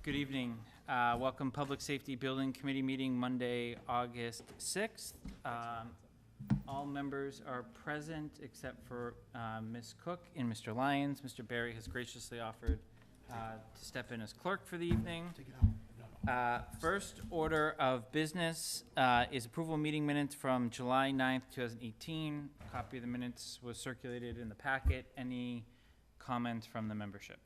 Good evening. Welcome Public Safety Building Committee meeting Monday, August 6th. All members are present except for Ms. Cook and Mr. Lyons. Mr. Barry has graciously offered to step in as clerk for the evening. First order of business is approval of meeting minutes from July 9th, 2018. A copy of the minutes was circulated in the packet. Any comments from the membership?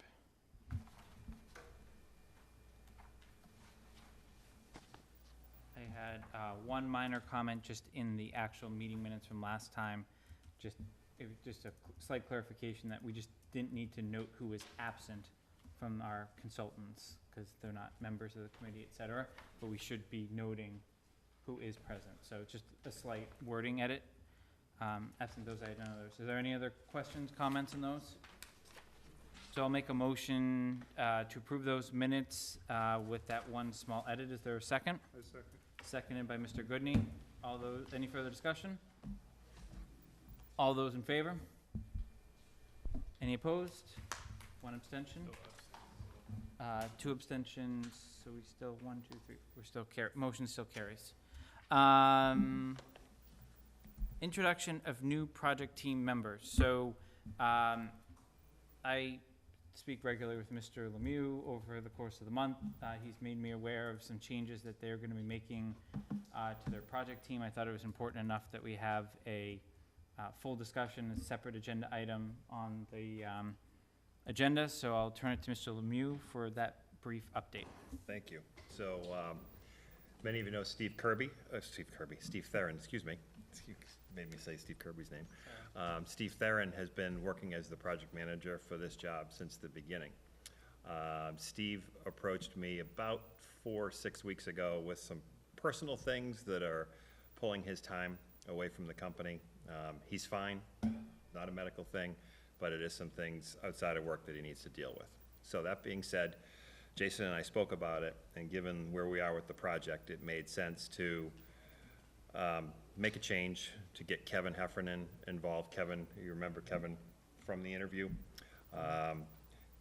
I had one minor comment just in the actual meeting minutes from last time. It was just a slight clarification that we just didn't need to note who was absent from our consultants because they're not members of the committee, et cetera, but we should be noting who is present. So it's just a slight wording edit. Absent those, I had none others. Is there any other questions, comments on those? So I'll make a motion to approve those minutes with that one small edit. Is there a second? A second. Seconded by Mr. Goodney. All those, any further discussion? All those in favor? Any opposed? One abstention? Two abstentions, so we still, 1, 2, 3, we're still motion still carries. Introduction of new project team members. So, I speak regularly with Mr. Lemieux over the course of the month. He's made me aware of some changes that they're gonna be making to their project team. I thought it was important enough that we have a full discussion, a separate agenda item on the agenda, so I'll turn it to Mr. Lemieux for that brief update. Thank you. So, many of you know Steve Theron, excuse me. Made me say Steve Kirby's name. Steve Theron has been working as the project manager for this job since the beginning. Steve approached me about 4 or 6 weeks ago with some personal things that are pulling his time away from the company. He's fine, not a medical thing, but it is some things outside of work that he needs to deal with. So that being said, Jason and I spoke about it, and given where we are with the project, it made sense to make a change to get Kevin Heffernan involved. Kevin, you remember Kevin from the interview.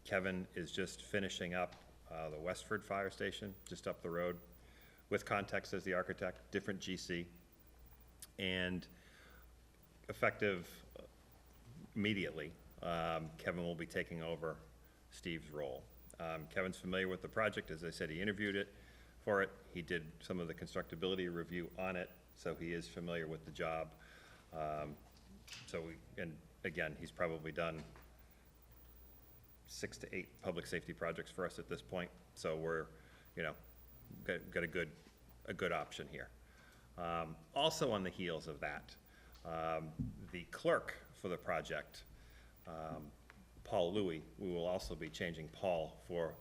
Kevin is just finishing up the Westford Fire Station, just up the road, with Context as the architect, different GC, and effective immediately, Kevin will be taking over Steve's role. Kevin's familiar with the project. As I said, he interviewed it for it. He did some of the constructability review on it, so he is familiar with the job. And again, he's probably done 6 to 8 public safety projects for us at this point. So we're, got a good option here. Also on the heels of that, the clerk for the project, Paul Louie, we will also be changing Paul for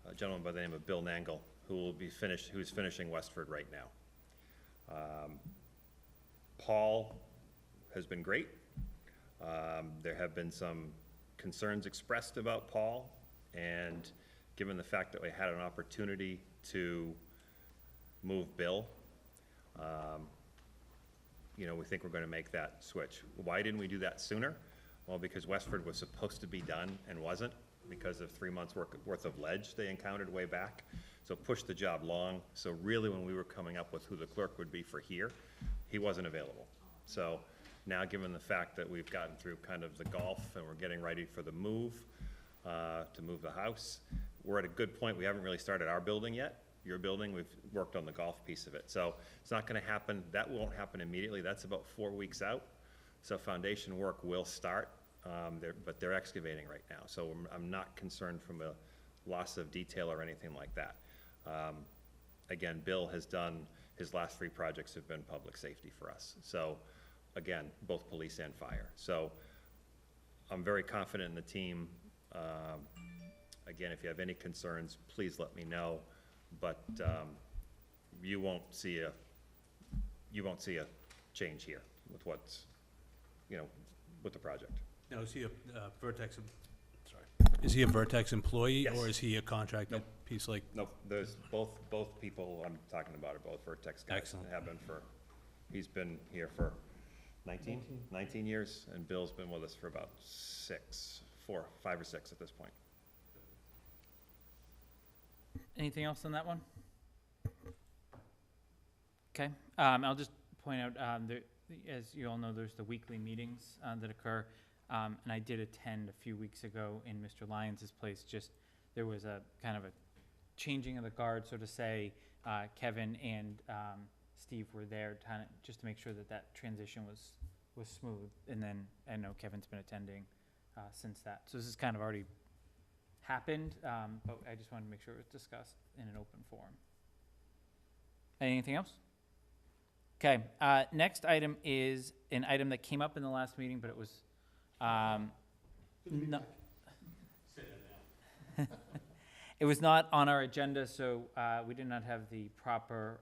a gentleman by the name of Bill Nangle, who's finishing Westford right now. Paul has been great. There have been some concerns expressed about Paul, and given the fact that we had an opportunity to move Bill, we think we're gonna make that switch. Why didn't we do that sooner? Well, because Westford was supposed to be done and wasn't, because of 3 months worth of ledge they encountered way back. So pushed the job long. So really when we were coming up with who the clerk would be for here, he wasn't available. So now, given the fact that we've gotten through kind of the golf and we're getting ready for the move, to move the house, we're at a good point. We haven't really started our building yet. Your building, we've worked on the golf piece of it. So it's not gonna happen, that won't happen immediately. That's about 4 weeks out. So foundation work will start, but they're excavating right now. So I'm not concerned from a loss of detail or anything like that. Again, Bill has done, his last 3 projects have been public safety for us. So again, both police and fire. So I'm very confident in the team. Again, if you have any concerns, please let me know. But you won't see a change here with what's, with the project. Now, is he a Vertex, is he a Vertex employee? Yes. Or is he a contracted piece like? Nope, there's both people I'm talking about are both Vertex guys. Excellent. Have been he's been here for 19 years, and Bill's been with us for about 5 or 6 at this point. Anything else on that one? Okay, I'll just point out, as you all know, there's the weekly meetings that occur. And I did attend a few weeks ago in Mr. Lyons's place. Just, there was a kind of a changing of the guard, so to say. Kevin and Steve were there just to make sure that that transition was smooth. And then I know Kevin's been attending since that. So this has kind of already happened, but I just wanted to make sure it was discussed in an open forum. Anything else? Okay, next item is an item that came up in the last meeting, but it was, no. It was not on our agenda, so, we did not have the proper,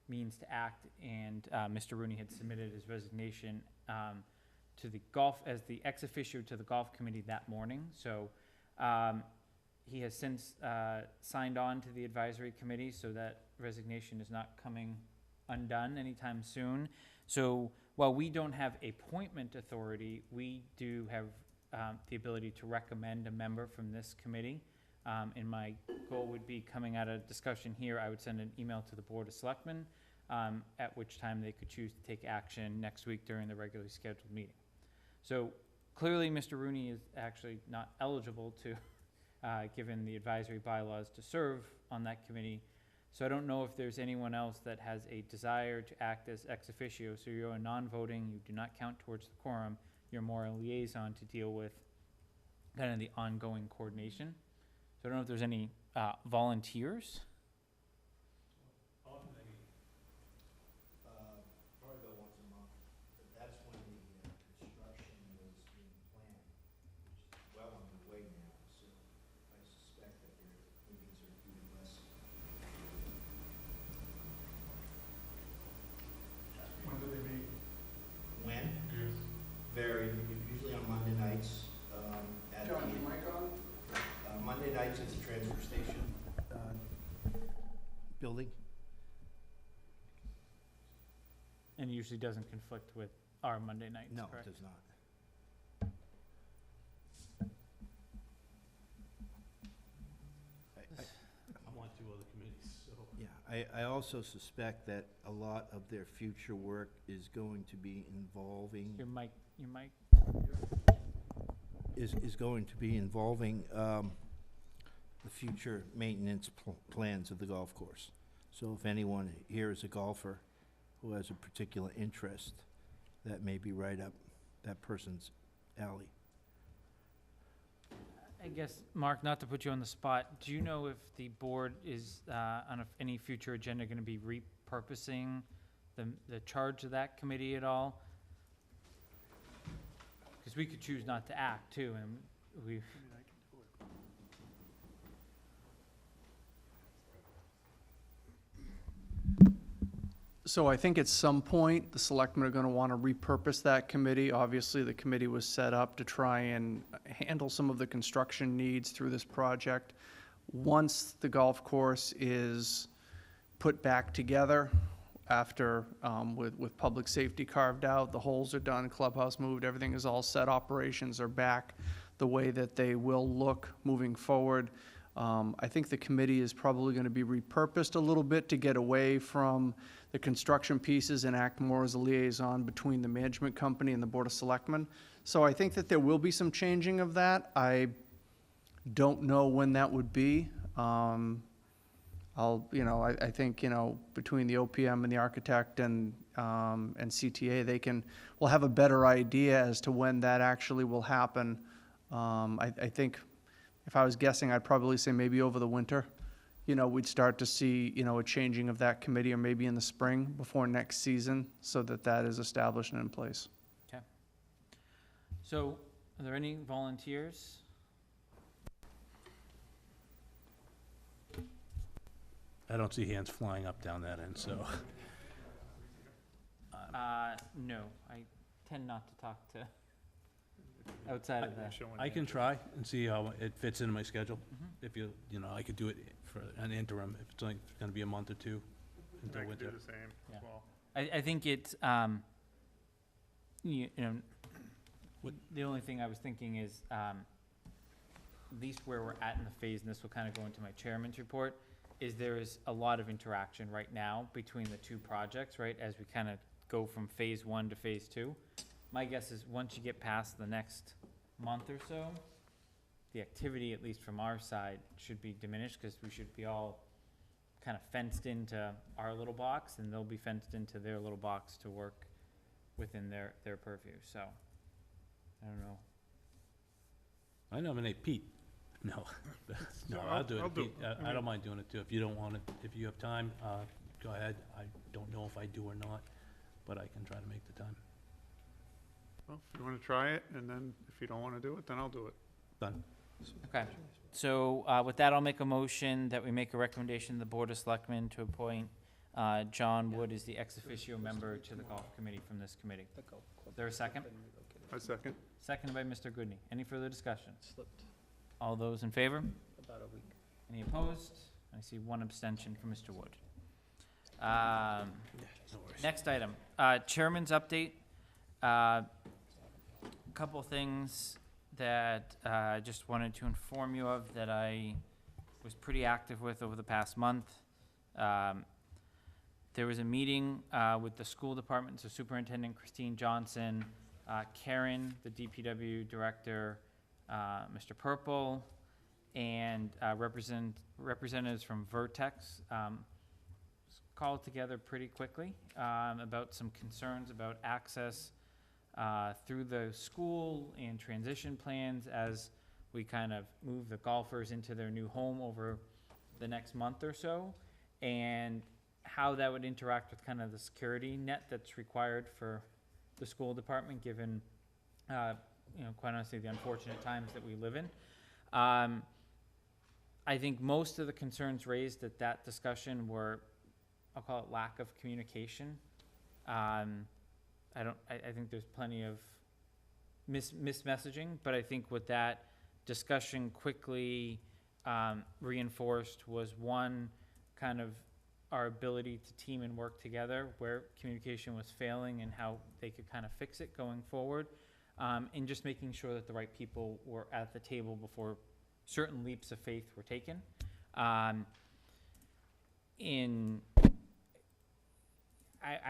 means to act, and, Mr. Rooney had submitted his resignation, to the golf, as the ex officio to the golf committee that morning, so, he has since, signed on to the advisory committee, so that resignation is not coming undone anytime soon. So while we don't have appointment authority, we do have the ability to recommend a member from this committee. And my goal would be, coming out of discussion here, I would send an email to the Board of Selectmen, at which time they could choose to take action next week during the regularly scheduled meeting. So clearly, Mr. Rooney is actually not eligible to, given the advisory bylaws, to serve on that committee. So I don't know if there's anyone else that has a desire to act as ex officio. So you're a non-voting, you do not count towards the quorum. You're more a liaison to deal with kind of the ongoing coordination. So I don't know if there's any volunteers. Probably about once a month, but that's when the construction was being planned, which is well underway now, so I suspect that their meetings are due less. When do they meet? When? Very, usually on Monday nights, at John, the, your mic on? Monday nights at the transfer station, building. And it usually doesn't conflict with our Monday nights, No, correct? it does not. I'm on 2 other committees, so. Yeah, I also suspect that a lot of their future work is going to be involving, Your mic, is going to be involving, the future maintenance plans of the golf course. So if anyone here is a golfer who has a particular interest, that may be right up that person's alley. I guess, Mark, not to put you on the spot, do you know if the board is, on any future agenda, gonna be repurposing the charge of that committee at all? Because we could choose not to act too, and we've, So I think at some point, the selectmen are gonna wanna repurpose that committee. Obviously, the committee was set up to try and handle some of the construction needs through this project. Once the golf course is put back together, after, with public safety carved out, the holes are done, clubhouse moved, everything is all set, operations are back the way that they will look moving forward. I think the committee is probably gonna be repurposed a little bit to get away from the construction pieces and act more as a liaison between the management company and the Board of Selectmen. So I think that there will be some changing of that. I don't know when that would be. I think, between the OPM and the architect and CTA, we'll have a better idea as to when that actually will happen. I think, if I was guessing, I'd probably say maybe over the winter. We'd start to see, a changing of that committee, or maybe in the spring before next season, so that that is established and in place. okay. So, are there any volunteers? I don't see hands flying up down that end, so. No, I tend not to talk to outside of that. I can try and see how it fits into my schedule. Mhm. If I could do it for an interim, if it's only gonna be a month or two until I could do winter. the same Yeah. as well. I think it's, What- the only thing I was thinking is, at least where we're at in the phase, and this will kind of go into my chairman's report, is there is a lot of interaction right now between the two projects, right, as we kind of go from phase one to phase two. My guess is once you get past the next month or so, the activity, at least from our side, should be diminished, because we should be all kind of fenced into our little box, and they'll be fenced into their little box to work within their purview, so, I don't know. I nominate Pete. No, no, I'll do it, Pete. I don't mind doing it too. If you don't want it, if you have time, go ahead. I don't know if I do or not, but I can try to make the time. Well, if you want to try it, and then if you don't want to do it, then I'll do it. Done. Okay, so, with that, I'll make a motion that we make a recommendation to the Board of Selectmen to appoint, John Wood as the ex officio member to the golf committee from this committee. Is there a second? I second. Seconded by Mr. Goodney. Any further discussion? All those in favor? Any opposed? I see one abstention from Mr. Wood. No worries. Next item, chairman's update. Couple things that I just wanted to inform you of that I was pretty active with over the past month. There was a meeting with the school department, so Superintendent Christine Johnson, Karen, the DPW director, Mr. Purple, and representatives from Vertex called together pretty quickly about some concerns about access through the school and transition plans as we kind of move the golfers into their new home over the next month or so, and how that would interact with kind of the security net that's required for the school department, given, quite honestly, the unfortunate times that we live in. I think most of the concerns raised at that discussion were, I'll call it lack of communication. I think there's plenty of messaging, but I think what that discussion quickly reinforced was, one, kind of our ability to team and work together where communication was failing and how they could kind of fix it going forward, and just making sure that the right people were at the table before certain leaps of faith were taken. I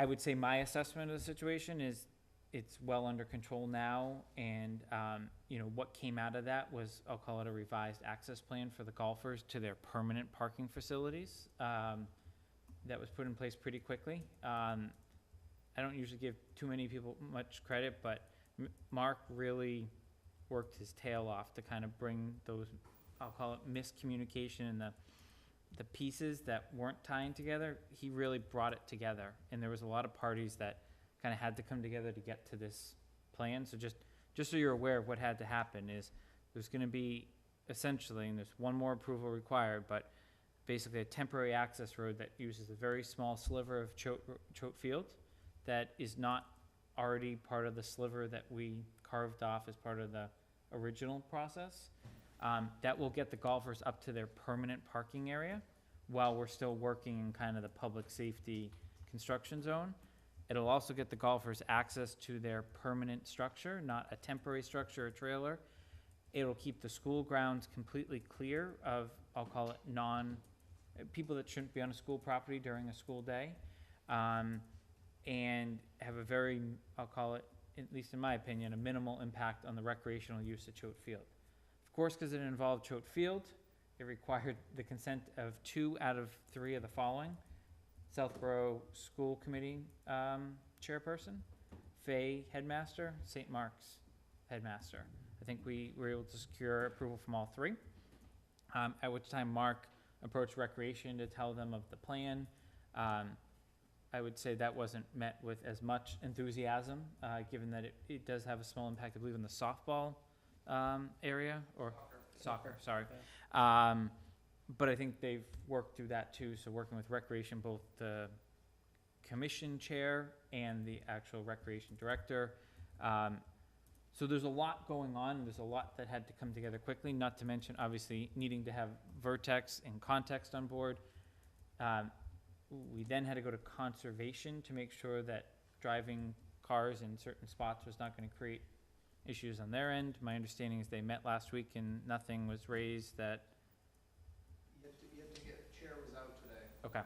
would say my assessment of the situation is it's well under control now, and what came out of that was, I'll call it a revised access plan for the golfers to their permanent parking facilities. That was put in place pretty quickly. I don't usually give too many people much credit, but Mark really worked his tail off to kind of bring those, I'll call it miscommunication, and the pieces that weren't tying together. He really brought it together, and there was a lot of parties that kind of had to come together to get to this plan. So just so you're aware of what had to happen is there's going to be essentially, and there's one more approval required, but basically a temporary access road that uses a very small sliver of Choate Field that is not already part of the sliver that we carved off as part of the original process. That will get the golfers up to their permanent parking area while we're still working in kind of the public safety construction zone. It'll also get the golfers access to their permanent structure, not a temporary structure or trailer. It'll keep the school grounds completely clear of, I'll call it people that shouldn't be on a school property during a school day, and have a very, I'll call it, at least in my opinion, a minimal impact on the recreational use of Choate Field. Of course, because it involved Choate Field, it required the consent of 2 out of 3 of the following: Southborough School Committee chairperson, Fay headmaster, St. Mark's headmaster. I think we were able to secure approval from all 3, at which time Mark approached Recreation to tell them of the plan. I would say that wasn't met with as much enthusiasm, given that it does have a small impact, I believe, in the softball area, or soccer, sorry. But I think they've worked through that too, so working with Recreation, both the commission chair and the actual Recreation director. So there's a lot going on, there's a lot that had to come together quickly, not to mention, obviously, needing to have Vertex and Context on board. We then had to go to Conservation to make sure that driving cars in certain spots was not going to create issues on their end. My understanding is they met last week and nothing was raised that. Chair was out today. Okay.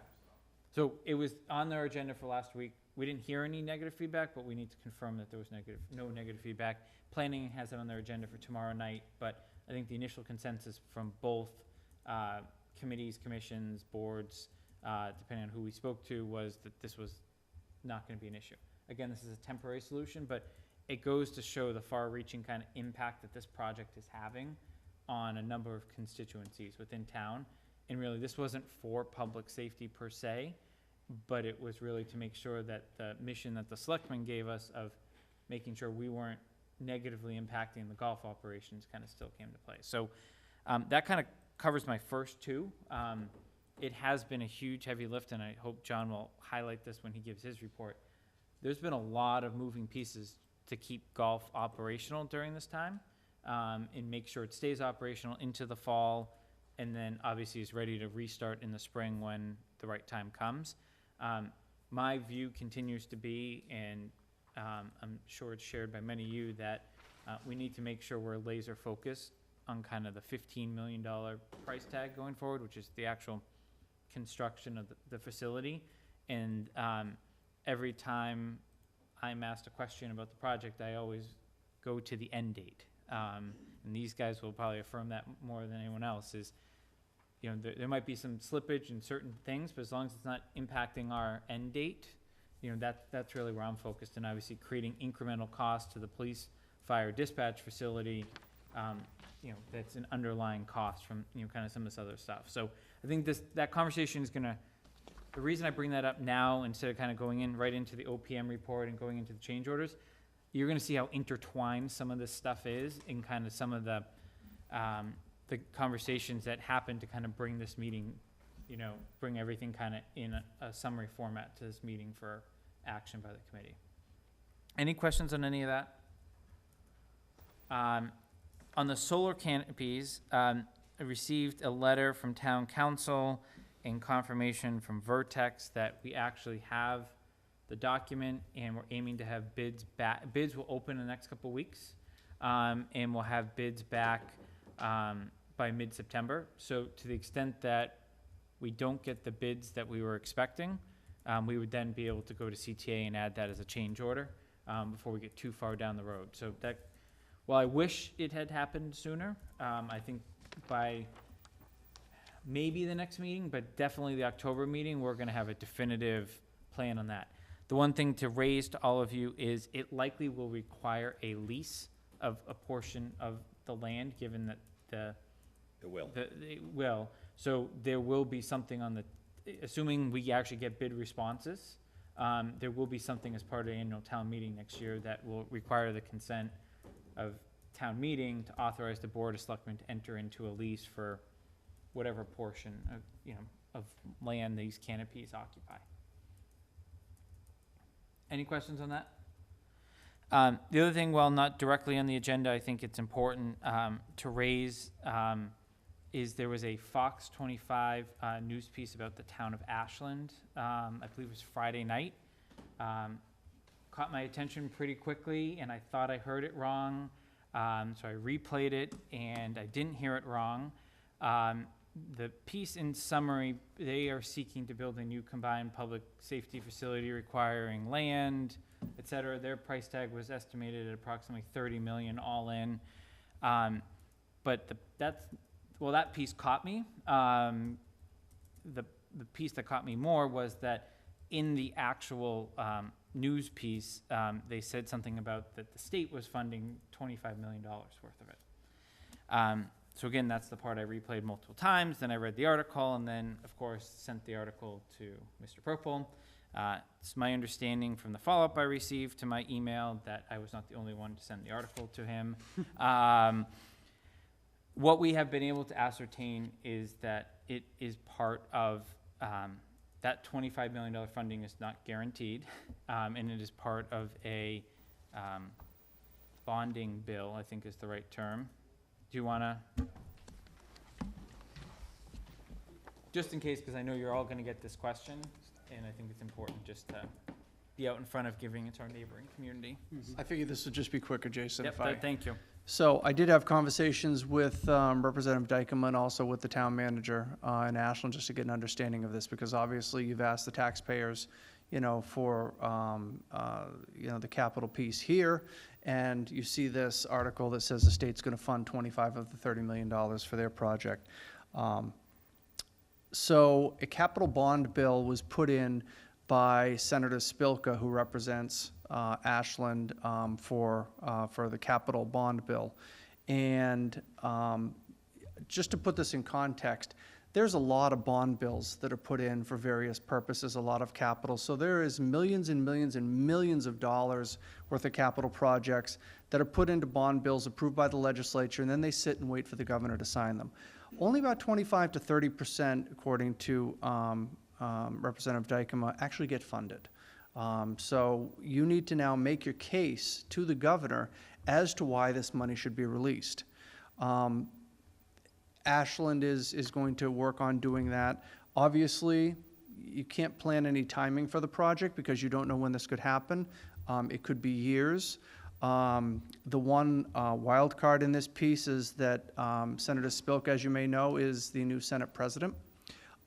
So it was on their agenda for last week. We didn't hear any negative feedback, but we need to confirm that there was no negative feedback. Planning has it on their agenda for tomorrow night, but I think the initial consensus from both committees, commissions, boards, depending on who we spoke to, was that this was not gonna be an issue. Again, this is a temporary solution, but it goes to show the far-reaching kind of impact that this project is having on a number of constituencies within town. And really, this wasn't for public safety per se, but it was really to make sure that the mission that the selectmen gave us of making sure we weren't negatively impacting the golf operations kind of still came to play. So that kind of covers my first two. It has been a huge heavy lift, and I hope John will highlight this when he gives his report. There's been a lot of moving pieces to keep golf operational during this time, and make sure it stays operational into the fall, and then obviously is ready to restart in the spring when the right time comes. My view continues to be, and I'm sure it's shared by many of you, that we need to make sure we're laser focused on kind of the $15 million price tag going forward, which is the actual construction of the facility. And every time I'm asked a question about the project, I always go to the end date. And these guys will probably affirm that more than anyone else, is, you know, there might be some slippage in certain things, but as long as it's not impacting our end date, you know, that's really where I'm focused. And obviously creating incremental costs to the police, fire, dispatch facility, you know, that's an underlying cost from, you know, kind of some of this other stuff. So I think that conversation is gonna, the reason I bring that up now, instead of kind of going in right into the OPM report and going into the change orders, you're gonna see how intertwined some of this stuff is, and kind of some of the conversations that happen to kind of bring this meeting, you know, bring everything kind of in a summary format to this meeting for action by the committee. Any questions on any of that? On the solar canopies, I received a letter from town council and confirmation from Vertex that we actually have the document, and we're aiming to have bids back. Bids will open in the next couple of weeks, and we'll have bids back by mid-September. So to the extent that we don't get the bids that we were expecting, we would then be able to go to CTA and add that as a change order before we get too far down the road. So that, while I wish it had happened sooner, I think by maybe the next meeting, but definitely the October meeting, we're gonna have a definitive plan on that. The one thing to raise to all of you is it likely will require a lease of a portion of the land, given that It will. it will. So there will be something on the, assuming we actually get bid responses, there will be something as part of the annual town meeting next year that will require the consent of town meeting to authorize the Board of Selectmen to enter into a lease for whatever portion of, you know, of land these canopies occupy. Any questions on that? The other thing, while not directly on the agenda, I think it's important to raise, is there was a Fox 25 news piece about the town of Ashland, I believe it was Friday night. Caught my attention pretty quickly, and I thought I heard it wrong, so I replayed it, and I didn't hear it wrong. The piece in summary, they are seeking to build a new combined public safety facility requiring land, et cetera. Their price tag was estimated at approximately 30 million all in. But that piece caught me. The piece that caught me more was that in the actual news piece, they said something about that the state was funding $25 million worth of it. So again, that's the part I replayed multiple times. Then I read the article, and then, of course, sent the article to Mr. Purple. It's my understanding from the follow-up I received to my email that I was not the only one to send the article to him. What we have been able to ascertain is that it is part of, that $25 million funding is not guaranteed, and it is part of a bonding bill, I think is the right term. Do you want to, just in case, because I know you're all going to get this question, and I think it's important just to be out in front of, giving it to our neighboring community. I figured this would just be quicker, Jason, if I. Yep, thank you. So I did have conversations with Representative Dykeman, also with the town manager in Ashland, just to get an understanding of this, because obviously you've asked the taxpayers, for, the capital piece here, and you see this article that says the state's gonna fund 25 of the $30 million for their project. So a capital bond bill was put in by Senator Spilka, who represents Ashland for the capital bond bill. And just to put this in context, there's a lot of bond bills that are put in for various purposes, a lot of capital. So there is millions and millions and millions of dollars worth of capital projects that are put into bond bills approved by the legislature, and then they sit and wait for the governor to sign them. Only about 25 to 30%, according to Representative Dykema, actually get funded. So you need to now make your case to the governor as to why this money should be released. Ashland is going to work on doing that. Obviously, you can't plan any timing for the project because you don't know when this could happen. It could be years. The one wild card in this piece is that Senator Spilka, as you may know, is the new Senate president.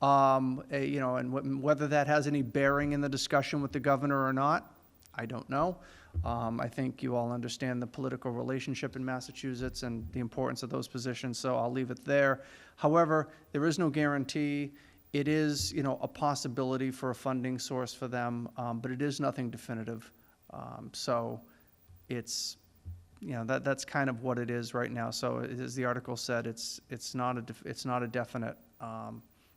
And whether that has any bearing in the discussion with the governor or not, I don't know. I think you all understand the political relationship in Massachusetts and the importance of those positions, so I'll leave it there. However, there is no guarantee. It is, a possibility for a funding source for them, but it is nothing definitive. So it's, that's kind of what it is right now. So as the article said, it's not a definite.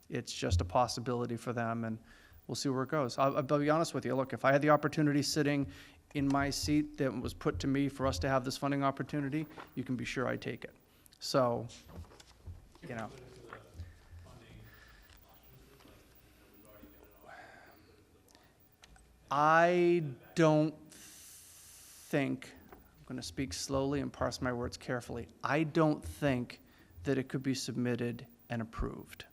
It's just a possibility for them, and we'll see where it goes. I'll be honest with you. Look, if I had the opportunity sitting in my seat that was put to me for us to have this funding opportunity, you can be sure I'd take it. So, I don't think, I'm going to speak slowly and parse my words carefully, I don't think that it could be submitted and approved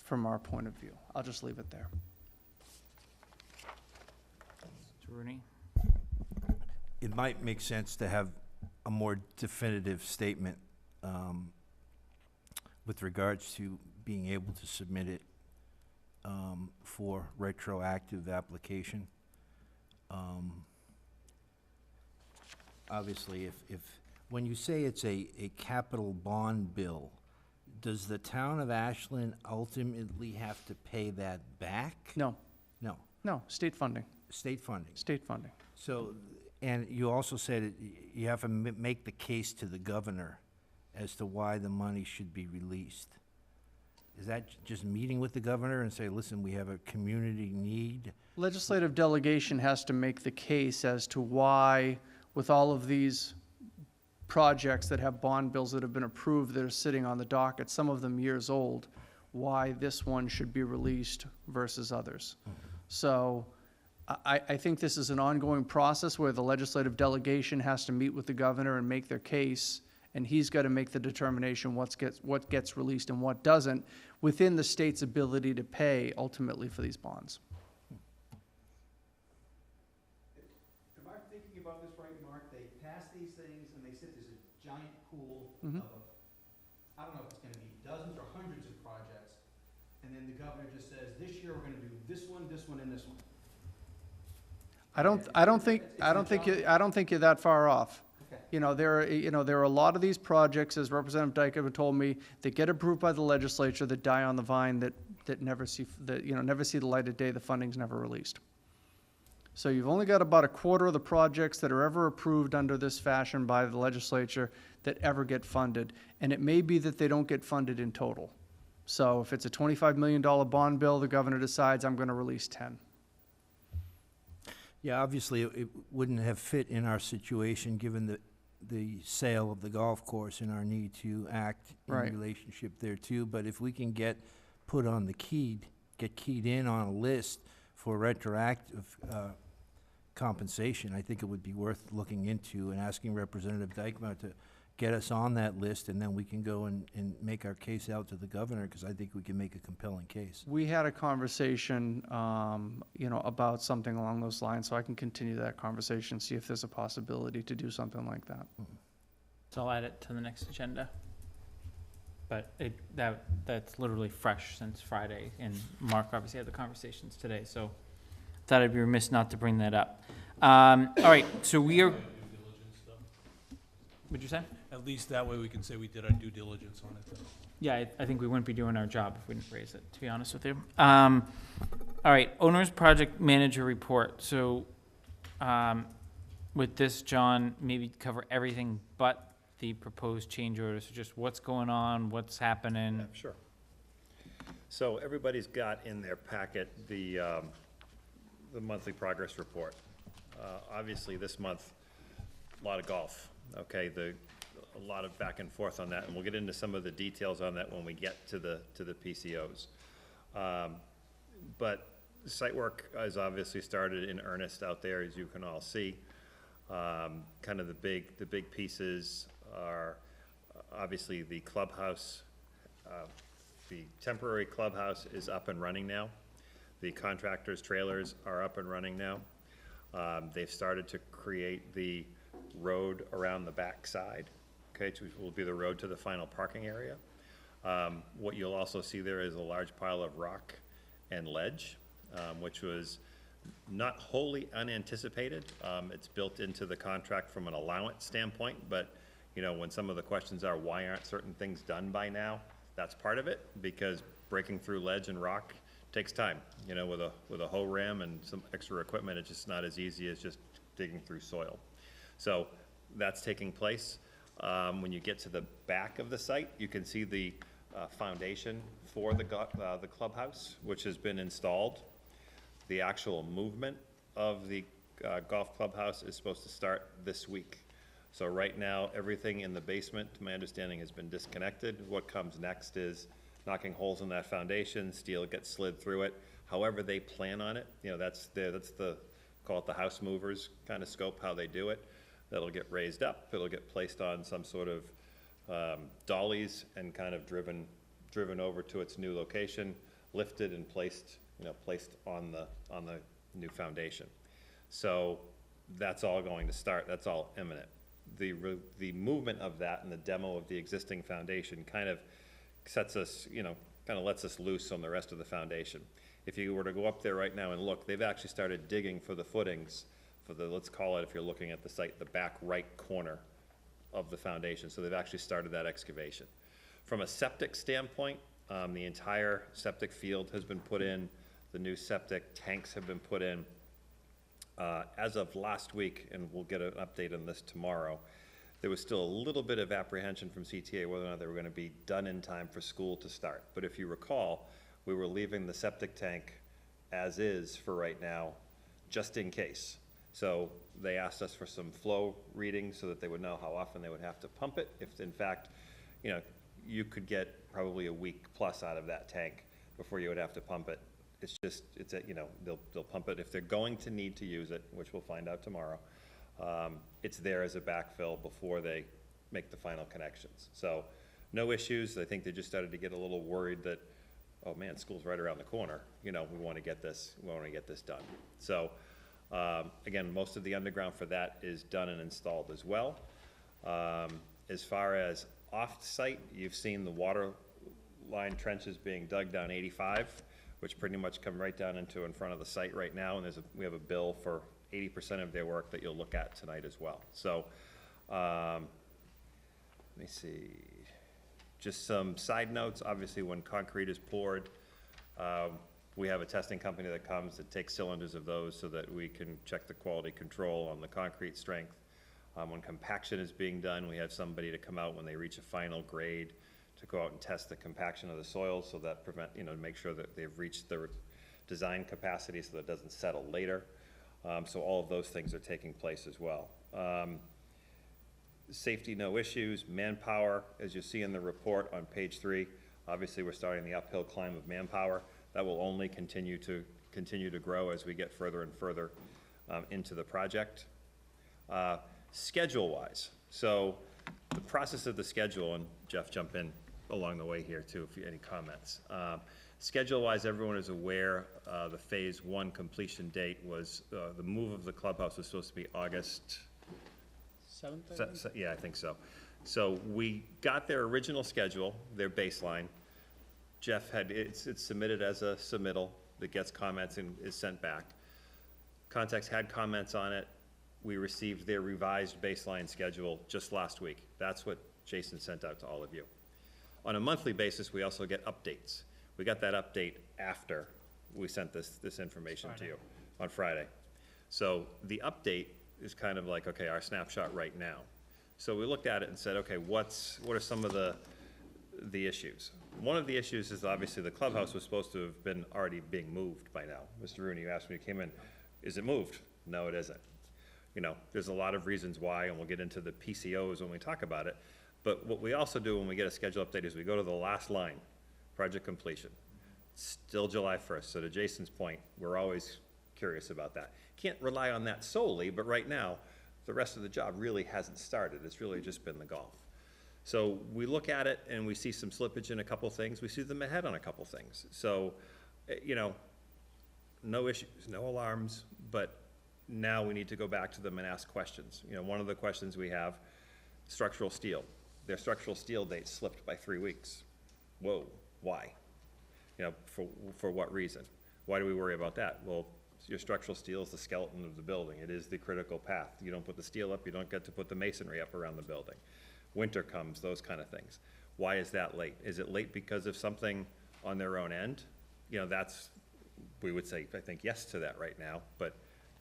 from our point of view. I'll just leave it there. Mr. Rooney? It might make sense to have a more definitive statement with regards to being able to submit it for retroactive application. Obviously, if when you say it's a capital bond bill, does the town of Ashland ultimately have to pay that back? No, No, state funding, state funding. state funding. So, and you also said you have to make the case to the governor as to why the money should be released. Is that just meeting with the governor and say, listen, we have a community need? Legislative delegation has to make the case as to why, with all of these projects that have bond bills that have been approved that are sitting on the docket, some of them years old, why this one should be released versus others. So I think this is an ongoing process where the legislative delegation has to meet with the governor and make their case, and he's got to make the determination what gets released and what doesn't within the state's ability to pay ultimately for these bonds. Am I thinking about this right, Mark? They pass these things and they said there's a giant pool Mhm. of, I don't know if it's gonna be dozens or hundreds of projects. And then the governor just says, this year we're gonna do this one, and this one. I don't think you're that far off. Okay. There are a lot of these projects, as Representative Dykeman told me, that get approved by the legislature that die on the vine that never see the light of day. The funding's never released. So you've only got about a quarter of the projects that are ever approved under this fashion by the legislature that ever get funded. And it may be that they don't get funded in total. So if it's a $25 million bond bill, the governor decides I'm going to release 10. Yeah, obviously, it wouldn't have fit in our situation, given the sale of the golf course and our need to act in Right. relationship there too. But if we can get keyed in on a list for retroactive compensation, I think it would be worth looking into and asking Representative Dykeman to get us on that list, and then we can go and make our case out to the governor, because I think we can make a compelling case. We had a conversation, about something along those lines, so I can continue that conversation, see if there's a possibility to do something like that. So I'll add it to the next agenda. But that's literally fresh since Friday, and Mark obviously had the conversations today, so thought I'd be remiss not to bring that up. All right, so we are, what'd you say? At least that way we can say we did our due diligence on it, though. Yeah, I think we wouldn't be doing our job if we didn't raise it, to be honest with you. All right, owner's project manager report. So, with this, John, maybe cover everything but the proposed change orders. So just what's going on, what's happening. Yeah, sure. So everybody's got in their packet the monthly progress report. Obviously, this month, a lot of golf, okay? A lot of back and forth on that, and we'll get into some of the details on that when we get to the PCOs. But site work has obviously started in earnest out there, as you can all see. Kind of the big pieces are obviously the clubhouse. The temporary clubhouse is up and running now. The contractors' trailers are up and running now. They've started to create the road around the back side, okay, which will be the road to the final parking area. What you'll also see there is a large pile of rock and ledge, which was not wholly unanticipated. It's built into the contract from an allowance standpoint, but, when some of the questions are, why aren't certain things done by now? That's part of it, because breaking through ledge and rock takes time. With a hoe ram and some extra equipment, it's just not as easy as just digging through soil. So that's taking place. When you get to the back of the site, you can see the foundation for the clubhouse, which has been installed. The actual movement of the golf clubhouse is supposed to start this week. So right now, everything in the basement, to my understanding, has been disconnected. What comes next is knocking holes in that foundation, steel gets slid through it. However they plan on it, that's the, call it the house movers kind of scope, how they do it. That'll get raised up, it'll get placed on some sort of dollies and kind of driven over to its new location, lifted and placed on the new foundation. So that's all going to start, that's all imminent. The movement of that and the demo of the existing foundation kind of sets us, kind of lets us loose on the rest of the foundation. If you were to go up there right now and look, they've actually started digging for the footings for the, let's call it, if you're looking at the site, the back right corner of the foundation. So they've actually started that excavation. From a septic standpoint, the entire septic field has been put in. The new septic tanks have been put in. As of last week, and we'll get an update on this tomorrow, there was still a little bit of apprehension from CTA whether or not they were going to be done in time for school to start. But if you recall, we were leaving the septic tank as is for right now, just in case. So they asked us for some flow readings so that they would know how often they would have to pump it. If in fact, you could get probably a week plus out of that tank before you would have to pump it. They'll pump it if they're going to need to use it, which we'll find out tomorrow. It's there as a backfill before they make the final connections. So no issues. I think they just started to get a little worried that, oh man, school's right around the corner. We want to get this done. So again, most of the underground for that is done and installed as well. As far as off-site, you've seen the water line trenches being dug down 85, which pretty much come right down into in front of the site right now, and we have a bill for 80% of their work that you'll look at tonight as well. So, let me see, just some side notes. Obviously, when concrete is poured, we have a testing company that comes that takes cylinders of those so that we can check the quality control on the concrete strength. When compaction is being done, we have somebody to come out when they reach a final grade to go out and test the compaction of the soil so that make sure that they've reached their design capacity so that it doesn't settle later. So all of those things are taking place as well. Safety, no issues. Manpower, as you see in the report on page 3, obviously we're starting the uphill climb of manpower. That will only continue to grow as we get further and further into the project. Schedule-wise, so the process of the schedule, and Jeff, jump in along the way here too, if you, any comments. Schedule-wise, everyone is aware, the Phase 1 completion date was, the move of the clubhouse was supposed to be August. 7th, Yeah, I think so. So we got their original schedule, their baseline. Jeff had, it's submitted as a submittal that gets comments and is sent back. Contacts had comments on it. We received their revised baseline schedule just last week. That's what Jason sent out to all of you. On a monthly basis, we also get updates. We got that update after we sent this information to you on Friday. So the update is kind of like, okay, our snapshot right now. So we looked at it and said, okay, what are some of the issues? One of the issues is obviously the clubhouse was supposed to have been already being moved by now. Mr. Rooney, you asked me, you came in, is it moved? No, it isn't. You know, there's a lot of reasons why, and we'll get into the PCOs when we talk about it. But what we also do when we get a schedule update is we go to the last line, project completion. Still July 1st. So to Jason's point, we're always curious about that. Can't rely on that solely, but right now, the rest of the job really hasn't started. It's really just been the golf. So we look at it and we see some slippage in a couple things. We see them ahead on a couple things. So, you know, no issues, no alarms, but now we need to go back to them and ask questions. You know, one of the questions we have, structural steel. Their structural steel date slipped by 3 weeks. Whoa, why? You know, for what reason? Why do we worry about that? Well, your structural steel is the skeleton of the building. It is the critical path. You don't put the steel up, you don't get to put the masonry up around the building. Winter comes, those kind of things. Why is that late? Is it late because of something on their own end? You know, that's, we would say, I think, yes to that right now, but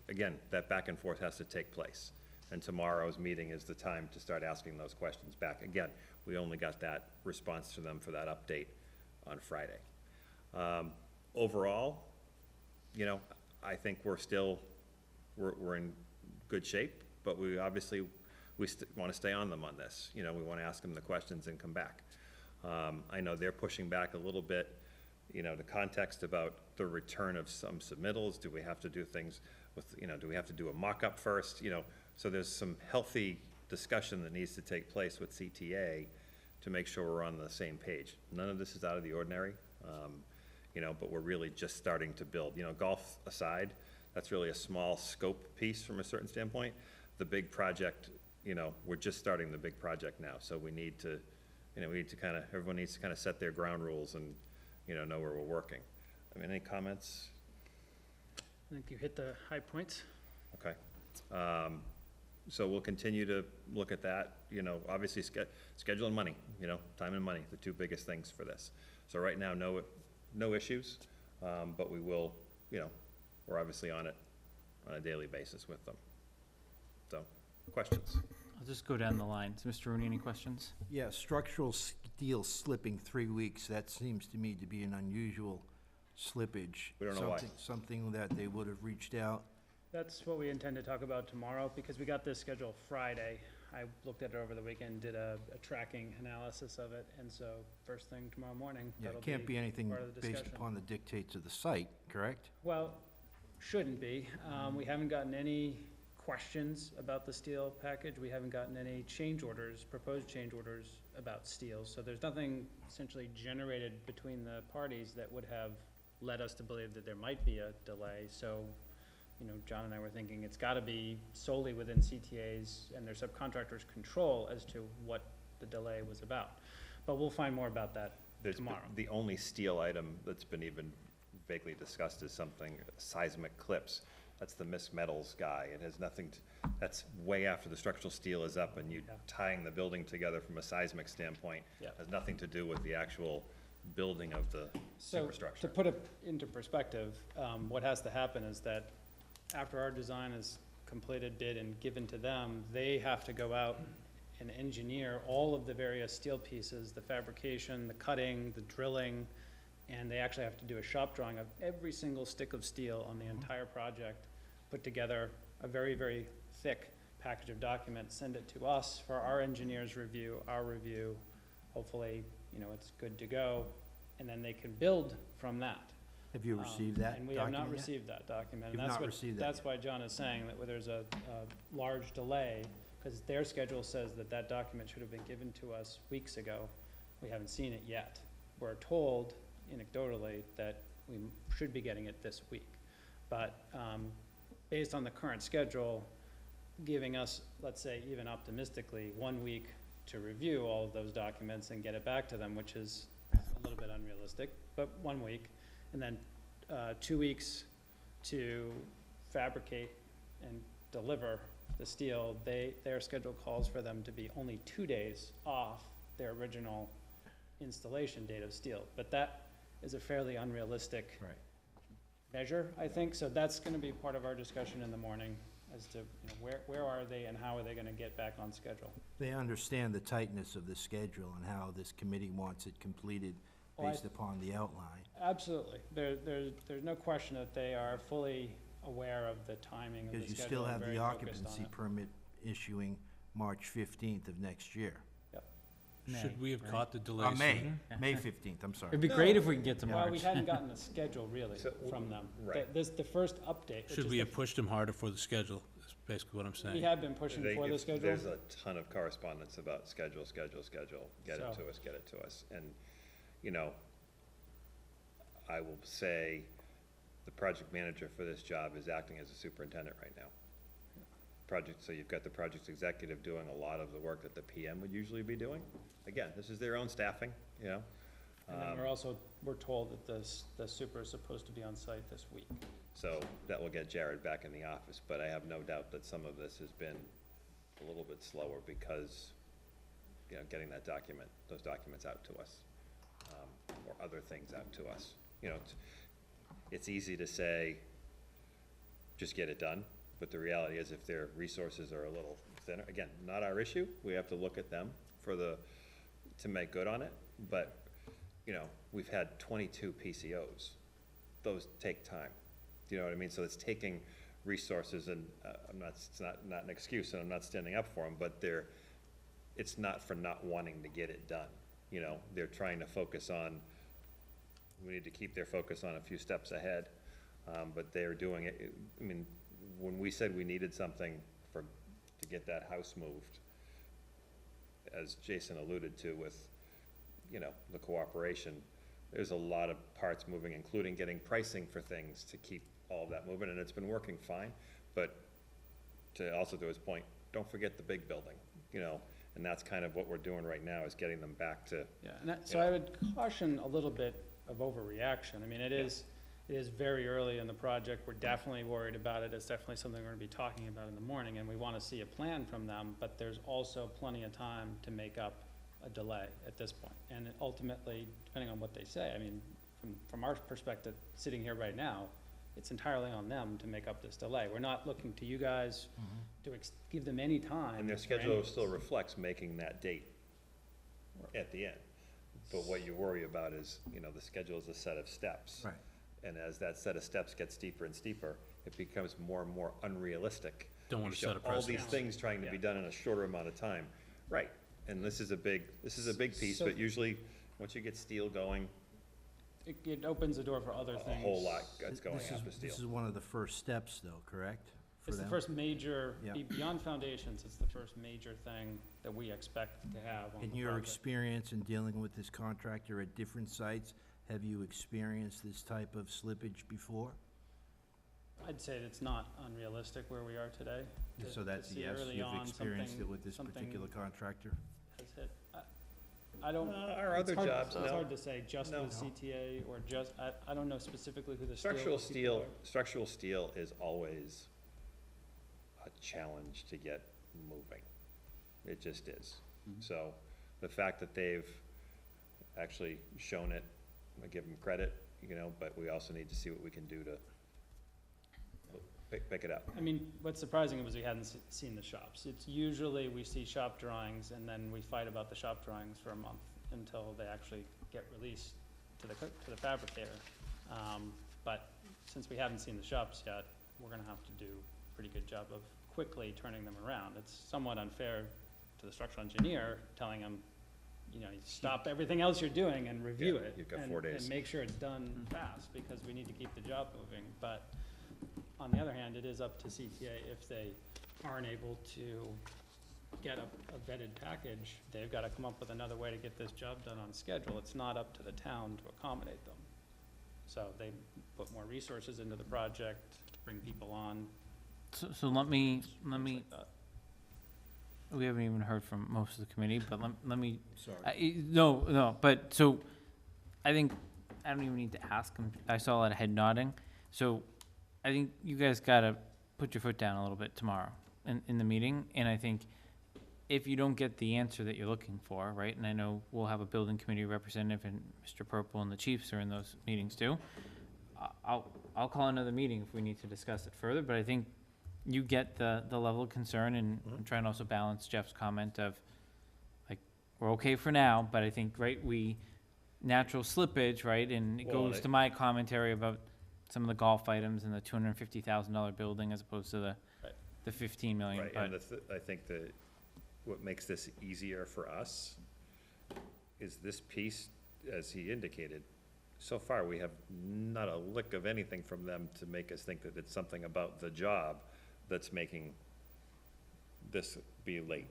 again, that back and forth has to take place. And tomorrow's meeting is the time to start asking those questions back. Again, we only got that response to them for that update on Friday. Overall, you know, I think we're still, we're in good shape, but we obviously, want to stay on them on this. You know, we want to ask them the questions and come back. I know they're pushing back a little bit, you know, the context about the return of some submittals. Do we have to do things with, you know, do we have to do a mock-up first? You know, so there's some healthy discussion that needs to take place with CTA to make sure we're on the same page. None of this is out of the ordinary, you know, but we're really just starting to build. You know, golf aside, that's really a small scope piece from a certain standpoint. The big project, you know, we're just starting the big project now, so we need to, you know, everyone needs to kind of set their ground rules and, you know where we're working. I mean, any comments? I think you hit the high points. Okay. So we'll continue to look at that, you know, obviously schedule and money, you know, time and money, the two biggest things for this. So right now, no issues, but we will, you know, we're obviously on it on a daily basis with them. So, questions? I'll just go down the line. So, Mr. Rooney, any questions? Yeah, structural steel slipping 3 weeks, that seems to me to be an unusual slippage. We don't know why. Something that they would have reached out. That's what we intend to talk about tomorrow, because we got this schedule Friday. I looked at it over the weekend, did a tracking analysis of it, and so first thing tomorrow morning, Yeah, that'll it can't be anything part of the based discussion. upon the dictates of the site, correct? Well, shouldn't be. We haven't gotten any questions about the steel package. We haven't gotten any change orders, proposed change orders about steel. So there's nothing essentially generated between the parties that would have led us to believe that there might be a delay. So, you know, John and I were thinking it's gotta be solely within CTA's and their subcontractors' control as to what the delay was about. But we'll find more about that tomorrow. The only steel item that's been even vaguely discussed is something, seismic clips. That's the Miss Metals guy. It has nothing to, that's way after the structural steel is up and you Yeah. tying the building together from a seismic standpoint. Yeah. Has nothing to do with the actual building of the So, superstructure. to put it into perspective, what has to happen is that after our design is completed, bid, and given to them, they have to go out and engineer all of the various steel pieces, the fabrication, the cutting, the drilling, and they actually have to do a shop drawing of every single stick of steel on the entire project, put together a very, very thick package of documents, send it to us for our engineers' review, our review. Hopefully, you know, it's good to go, and then they can build from that. Have you received that And we document have not yet? received that document. You've And that's not what, received that that's yet. why John is saying that where there's a large delay, because because their schedule says that that document should have been given to us weeks ago. We haven't seen it yet. We're told anecdotally that we should be getting it this week. But, based on the current schedule, giving us, let's say, even optimistically, 1 week to review all of those documents and get it back to them, which is a little bit unrealistic, but 1 week, and then 2 weeks to fabricate and deliver the steel. Their schedule calls for them to be only 2 days off their original installation date of steel, but that is a fairly unrealistic Right. measure, I think, so that's gonna be part of our discussion in the morning, as to, where are they and how are they gonna get back on schedule? They understand the tightness of the schedule and how this committee wants it completed Well, I- based upon the outline. Absolutely, there's no question that they are fully aware of the timing of the Because you schedule still and have very the focused on occupancy it. permit issuing March 15th of next year. Should we have right? caught the delay May, sooner? May 15th, I'm sorry. It'd be great if we can get to Well, we March. hadn't gotten a schedule really So, from them. right. The first update, which Should is we the have pushed them harder for the schedule, is basically what I'm saying. we have been pushing They- for the if schedule. There's a ton of correspondence about schedule, get it So- to us. And, I will say, the project manager for this job is acting as a superintendent right now. So you've got the project executive doing a lot of the work that the PM would usually be doing. Again, this is their own staffing, And then we're told that the super is supposed to be on site this week. so that will get Jared back in the office, but I have no doubt that some of this has been a little bit slower because, getting those documents out to us, or other things out to us. It's easy to say, just get it done, but the reality is if their resources are a little thinner, again, not our issue, we have to look at them to make good on it, but, we've had 22 PCOs. Those take time, do you know what I mean? So it's taking resources, and it's not an excuse, and I'm not standing up for them, but it's not for not wanting to get it done. They're trying to focus on, we need to keep their focus on a few steps ahead, but they're doing it. I mean, when we said we needed something to get that house moved, as Jason alluded to with, the cooperation, there's a lot of parts moving, including getting pricing for things to keep all of that moving, and it's been working fine. But to his point, don't forget the big building, and that's kind of what we're doing right now, is getting them back to, Yeah, so I would caution a little bit of overreaction. I mean, it is very early in the project. We're definitely worried about it. It's definitely something we're gonna be talking about in the morning, and we wanna see a plan from them, but there's also plenty of time to make up a delay at this point. And ultimately, depending on what they say, I mean, from our perspective, sitting here right now, it's entirely on them to make up this delay. We're not looking to you guys to give them any time. and their for schedule any- still reflects making that date at the end. But what you worry about is, the schedule is a set of steps. Right. And as that set of steps gets steeper and steeper, it becomes more and more unrealistic. Don't wanna You show set a all these precedent. things trying to be Yeah. done in a shorter amount of time. Right, and this is a big piece, So- but usually, once you get steel going, It opens the door for other a things. whole lot gets going This after is, steel. this is one of the first steps though, correct? For It's the them? first major, Yeah. beyond foundations, it's the first major thing that we expect to have on the In your project. experience in dealing with this contractor at different sites, have you experienced this type of slippage before? I'd say it's not unrealistic where we are today. to- So to that's a see yes, early you've on experienced it something- with this something particular contractor? has hit. I don't. Our it's other hard- jobs, It's no. hard to say just No. with CTA or just, I don't know specifically who the steel Structural people steel, are. structural steel is always a challenge to get moving. It just is. So the fact that they've actually shown it, I give them credit, but we also need to see what we can do to pick it up. I mean, what's surprising was we hadn't seen the shops. It's usually we see shop drawings and then we fight about the shop drawings for a month until they actually get released to the fabricator. But since we haven't seen the shops yet, we're gonna have to do a pretty good job of quickly turning them around. It's somewhat unfair to the structural engineer, telling him, you stop everything else you're doing and review Yeah, it. you've got and- 4 days. And make sure it's done fast, because we need to keep the job moving. But on the other hand, it is up to CTA if they aren't able to get a vetted package, they've gotta come up with another way to get this job done on schedule. It's not up to the town to accommodate them. So they put more resources into the project, bring people on, So let me, things like that. we haven't even heard from most of the committee, but let me, Sorry. no, but, so, I think, I don't even need to ask him, I saw a lot of head nodding, so, I think you guys gotta put your foot down a little bit tomorrow in the meeting, and I think if you don't get the answer that you're looking for, right, and I know we'll have a building committee representative, and Mr. Purple and the chiefs are in those meetings too, I'll call another meeting if we need to discuss it further, but I think you get the level of concern, and I'm trying to also balance Jeff's comment of, like, we're okay for now, but I think, right, natural slippage, right, and it Well, goes to my commentary about some of the golf items and the $250,000 building as opposed to Right. the 15 million, Right, but. and I think that what makes this easier for us is this piece, as he indicated, so far, we have not a lick of anything from them to make us think that it's something about the job that's making this be late.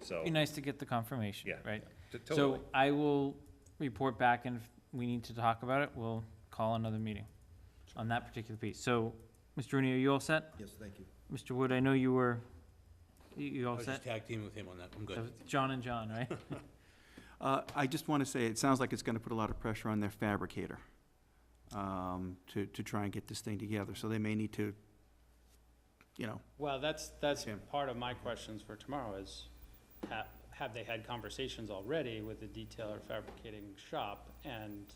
So, Be nice to get the confirmation, Yeah. right? totally. So I will report back, and if we need to talk about it, we'll call another meeting on that particular piece. So, Mr. Rooney, are you all set? Yes, thank you. Mr. Wood, I know you were, you I all was set? just tag teaming with him on that, I'm That good. was John and John, right? I just want to say, it sounds like it's going to put a lot of pressure on their fabricator to try and get this thing together. So they may need to, you know, Well, that's Yeah. part of my questions for tomorrow is, have they had conversations already with the detailer fabricating shop, and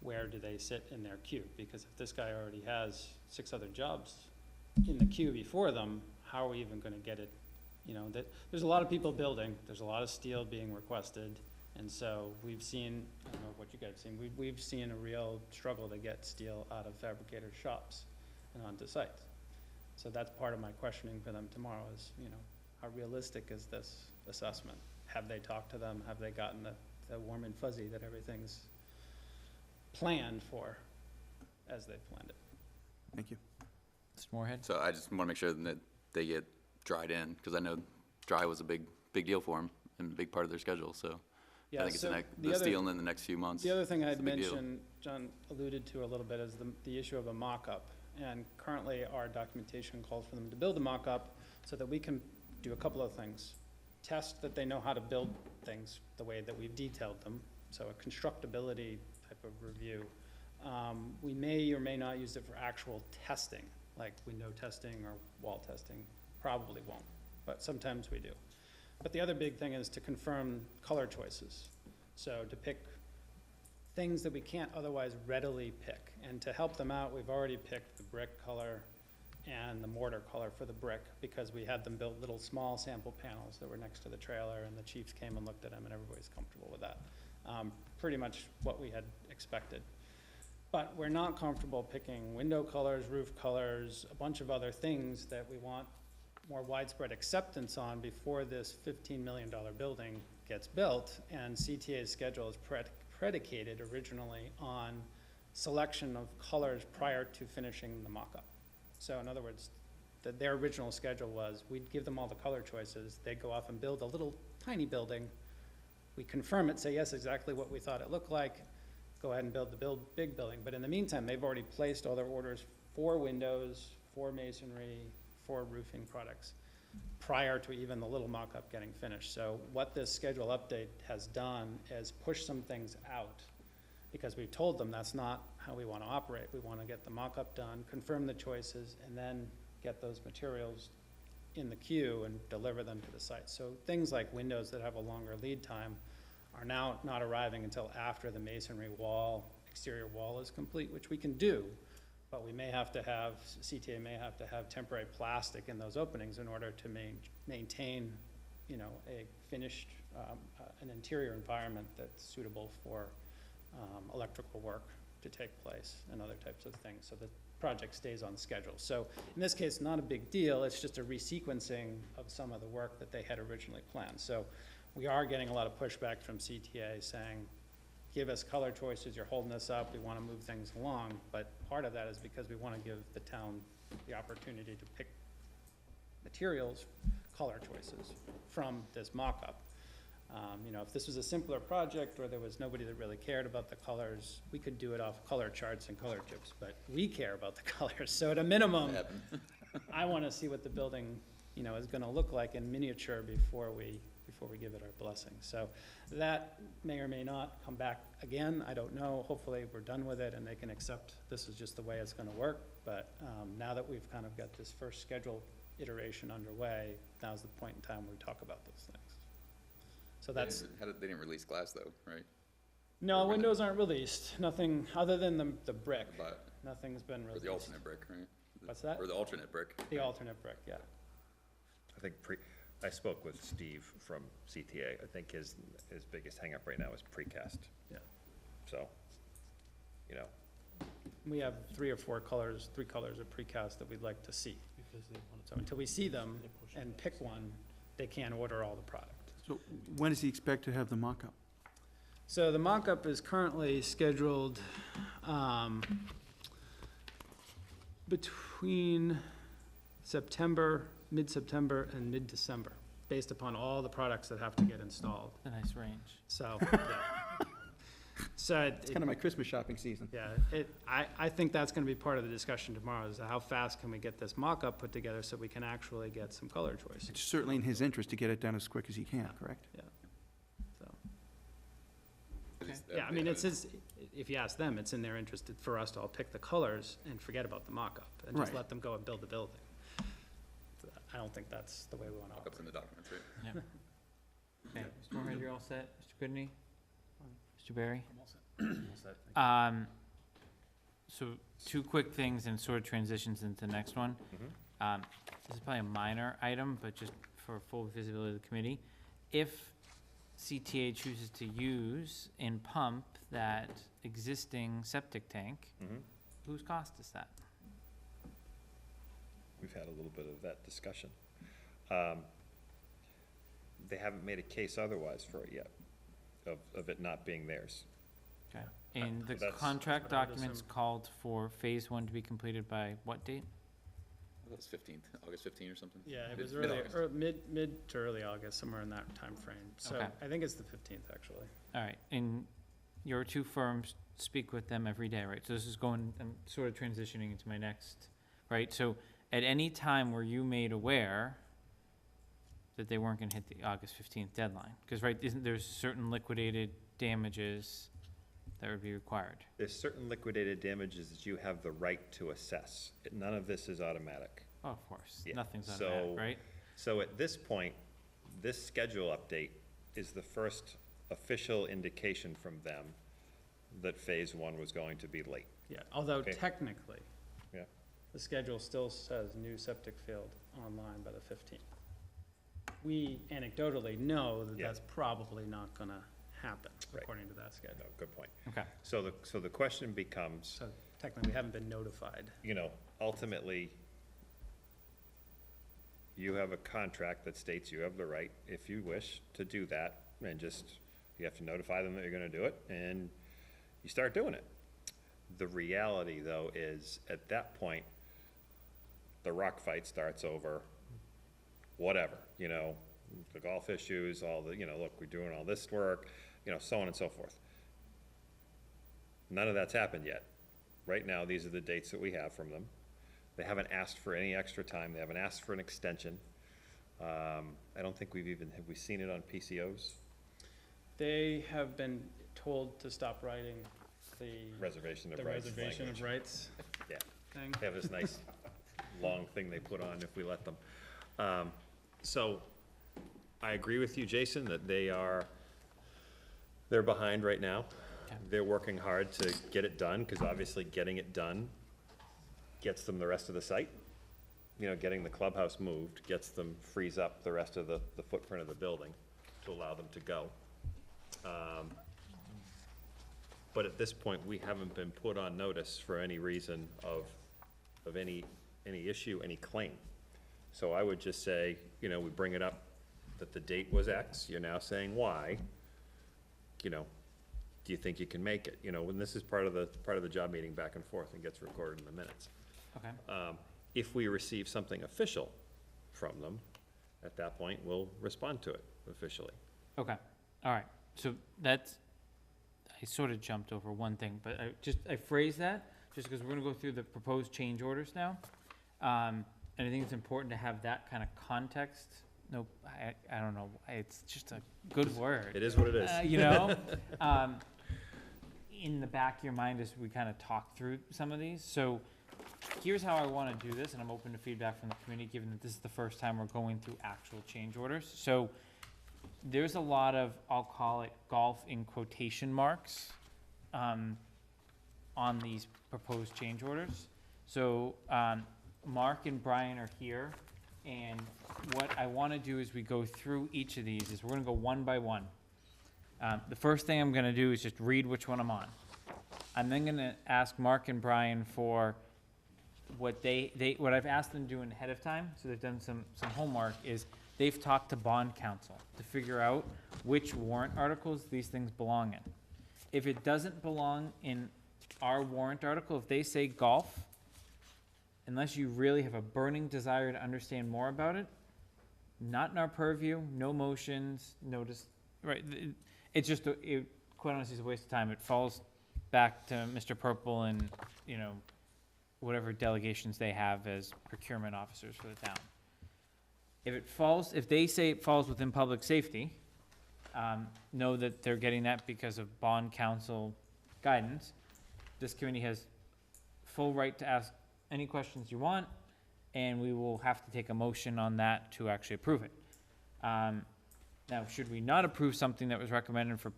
where do they sit in their queue? Because if this guy already has 6 other jobs in the queue before them, how are we even gonna get it? You know, there's a lot of people building, there's a lot of steel being requested, and so we've seen, I don't know what you guys have seen, we've seen a real struggle to get steel out of fabricator shops and onto sites. So that's part of my questioning for them tomorrow is, you know, how realistic is this assessment? Have they talked to them? Have they gotten the warm and fuzzy that everything's planned for as they've planned it? thank you. Mr. Moorhead? So I just want to make sure that they get dried in, because I know dry was a big deal for them and a big part of their schedule, so I Yeah, think it's so the steel in the next few months. The other thing is I'd the big deal. mentioned, John alluded to a little bit, is the issue of a mock-up. And currently, our documentation calls for them to build a mock-up so that we can do a couple of things. Test that they know how to build things the way that we've detailed them, so a constructability type of review. We may or may not use it for actual testing, like window testing or wall testing. Probably won't, but sometimes we do. But the other big thing is to confirm color choices. So to pick things that we can't otherwise readily pick. And to help them out, we've already picked the brick color and the mortar color for the brick, because we had them build little small sample panels that were next to the trailer, and the chiefs came and looked at them, and everybody's comfortable with that. Pretty much what we had expected. But we're not comfortable picking window colors, roof colors, a bunch of other things that we want more widespread acceptance on before this $15 million building gets built. And CTA's schedule is predicated originally on selection of colors prior to finishing the mock-up. So in other words, their original schedule was, we'd give them all the color choices, they'd go off and build a little tiny building, we confirm it, say yes, exactly what we thought it looked like, go ahead and build the big building. But in the meantime, they've already placed all their orders for windows, for masonry, for roofing products, prior to even the little mock-up getting finished. So what this schedule update has done is push some things out, because we've told them that's not how we want to operate. We want to get the mock-up done, confirm the choices, and then get those materials in the queue and deliver them to the site. So things like windows that have a longer lead time are now not arriving until after the masonry wall, exterior wall is complete, which we can do, but we may have to have, CTA may have to have temporary plastic in those openings in order to maintain, you know, a finished, an interior environment that's suitable for electrical work to take place and other types of things, so the project stays on schedule. So in this case, not a big deal, it's just a resequencing of some of the work that they had originally planned. So we are getting a lot of pushback from CTA saying, give us color choices, you're holding us up, we want to move things along. But part of that is because we want to give the town the opportunity to pick materials, color choices from this mock-up. You know, if this was a simpler project, or there was nobody that really cared about the colors, we could do it off color charts and color chips, but we care about the colors, so at a minimum, I wanna see what the building, you know, is gonna look like in miniature before we give it our blessing. So that may or may not come back again, I don't know. Hopefully, we're done with it and they can accept this is just the way it's gonna work. But now that we've kind of got this first schedule iteration underway, now's the point in time where we talk about those things. So that's, They didn't release glass though, right? no, windows aren't released, nothing, other than the brick, But, nothing's been or released. the alternate brick, right? What's that? Or the alternate brick. The alternate brick, yeah. I think I spoke with Steve from CTA. I think his biggest hangup right now is precast. Yeah. So, you know, We have three colors of precast that we'd like to see. So until we see them and pick one, they can't order all the product. So when does he expect to have the mock-up? So the mock-up is currently scheduled between mid-September and mid-December, based upon all the products that have to get installed. A nice range. So, yeah. So It's kind of my Christmas shopping season. yeah, I think that's gonna be part of the discussion tomorrow, is how fast can we get this mock-up put together so we can actually get some color choices. It's certainly in his interest to get it done as quick as he can, correct? So, It is- yeah, I mean, if you ask them, it's in their interest for us to all pick the colors and forget about the mock-up, and just Right. let them go and build the building. I don't think that's the way we wanna Mock-ups in operate. the documents, right? Yeah. Okay, Mr. Moorhead, you're all set? Mr. Goodney? Mr. Barry? So two quick things and sort of transitions into the next one. This is probably a minor item, but just for full visibility of the committee. If CTA chooses to use and pump that existing septic tank, whose cost is that? we've had a little bit of that discussion. They haven't made a case otherwise for it yet, of it not being theirs. Okay. And the That's- contract That's what I would documents assume. called for phase one to be completed by what date? I thought it was 15th, August 15 or something. Yeah, it was Mid-August. mid to early August, somewhere in that time frame. So Okay. I think it's the 15th, actually. All right, and your two firms speak with them every day, right? So this is going, I'm sort of transitioning into my next, right? So at any time were you made aware that they weren't gonna hit the August 15th deadline? Because, right, isn't there certain liquidated damages that would be required? There's certain liquidated damages that you have the right to assess. None of this is automatic. Oh, of course, Yeah, nothing's on so- that, right? So at this point, this schedule update is the first official indication from them that phase one was going to be late. Yeah, although Okay. technically, Yeah. the schedule still says new septic field online by the 15th. We anecdotally know that Yeah. that's probably not gonna happen, Right. according to that schedule. No, good point. Okay, So the question becomes, So technically, we haven't been notified. you know, ultimately, you have a contract that states you have the right, if you wish, to do that, and just, you have to notify them that you're gonna do it, and you start doing it. The reality, though, is, at that point, the rock fight starts over whatever, you know, the golf issues, all the, you know, look, we're doing all this work, you know, so on and so forth. None of that's happened yet. Right now, these are the dates that we have from them. They haven't asked for any extra time, they haven't asked for an extension. I don't think have we seen it on PCOs? They have been told to stop writing the Reservation of the rights reservation of language. rights Yeah. thing. They have this nice, long thing they put on if we let them. So, I agree with you, Jason, that they're behind right now. Okay. They're working hard to get it done, because obviously getting it done gets them the rest of the site. You know, getting the clubhouse moved gets them, frees up the rest of the footprint of the building to allow them to go. But at this point, we haven't been put on notice for any reason of any issue, any claim. So I would just say, you know, we bring it up that the date was X, you're now saying Y. You know, do you think you can make it? You know, when this is part of the job meeting back and forth and gets recorded in the minutes. okay. If we receive something official from them, at that point, we'll respond to it officially. Okay, all right, so that's, I sort of jumped over one thing, but I phrased that, just because we're gonna go through the proposed change orders now. And I think it's important to have that kind of context. No, I don't know, it's just a good word. It is what it is. You know, in the back of your mind as we kind of talk through some of these. So here's how I want to do this, and I'm open to feedback from the community, given that this is the first time we're going through actual change orders. So there's a lot of, I'll call it golf in quotation marks, on these proposed change orders. So, Mark and Brian are here, and what I want to do is we go through each of these, is we're going to go one by one. The first thing I'm going to do is just read which one I'm on. I'm then going to ask Mark and Brian for what what I've asked them to do ahead of time, so they've done some homework, is they've talked to bond counsel to figure out which warrant articles these things belong in. If it doesn't belong in our warrant article, if they say golf, unless you really have a burning desire to understand more about it, not in our purview, no motions, right, it's just, quite honestly, it's a waste of time. It falls back to Mr. Purple and, you know, whatever delegations they have as procurement officers for the town. If they say it falls within public safety, know that they're getting that because of bond counsel guidance. This committee has full right to ask any questions you want, and we will have to take a motion on that to actually approve it. Now, should we not approve something that was recommended for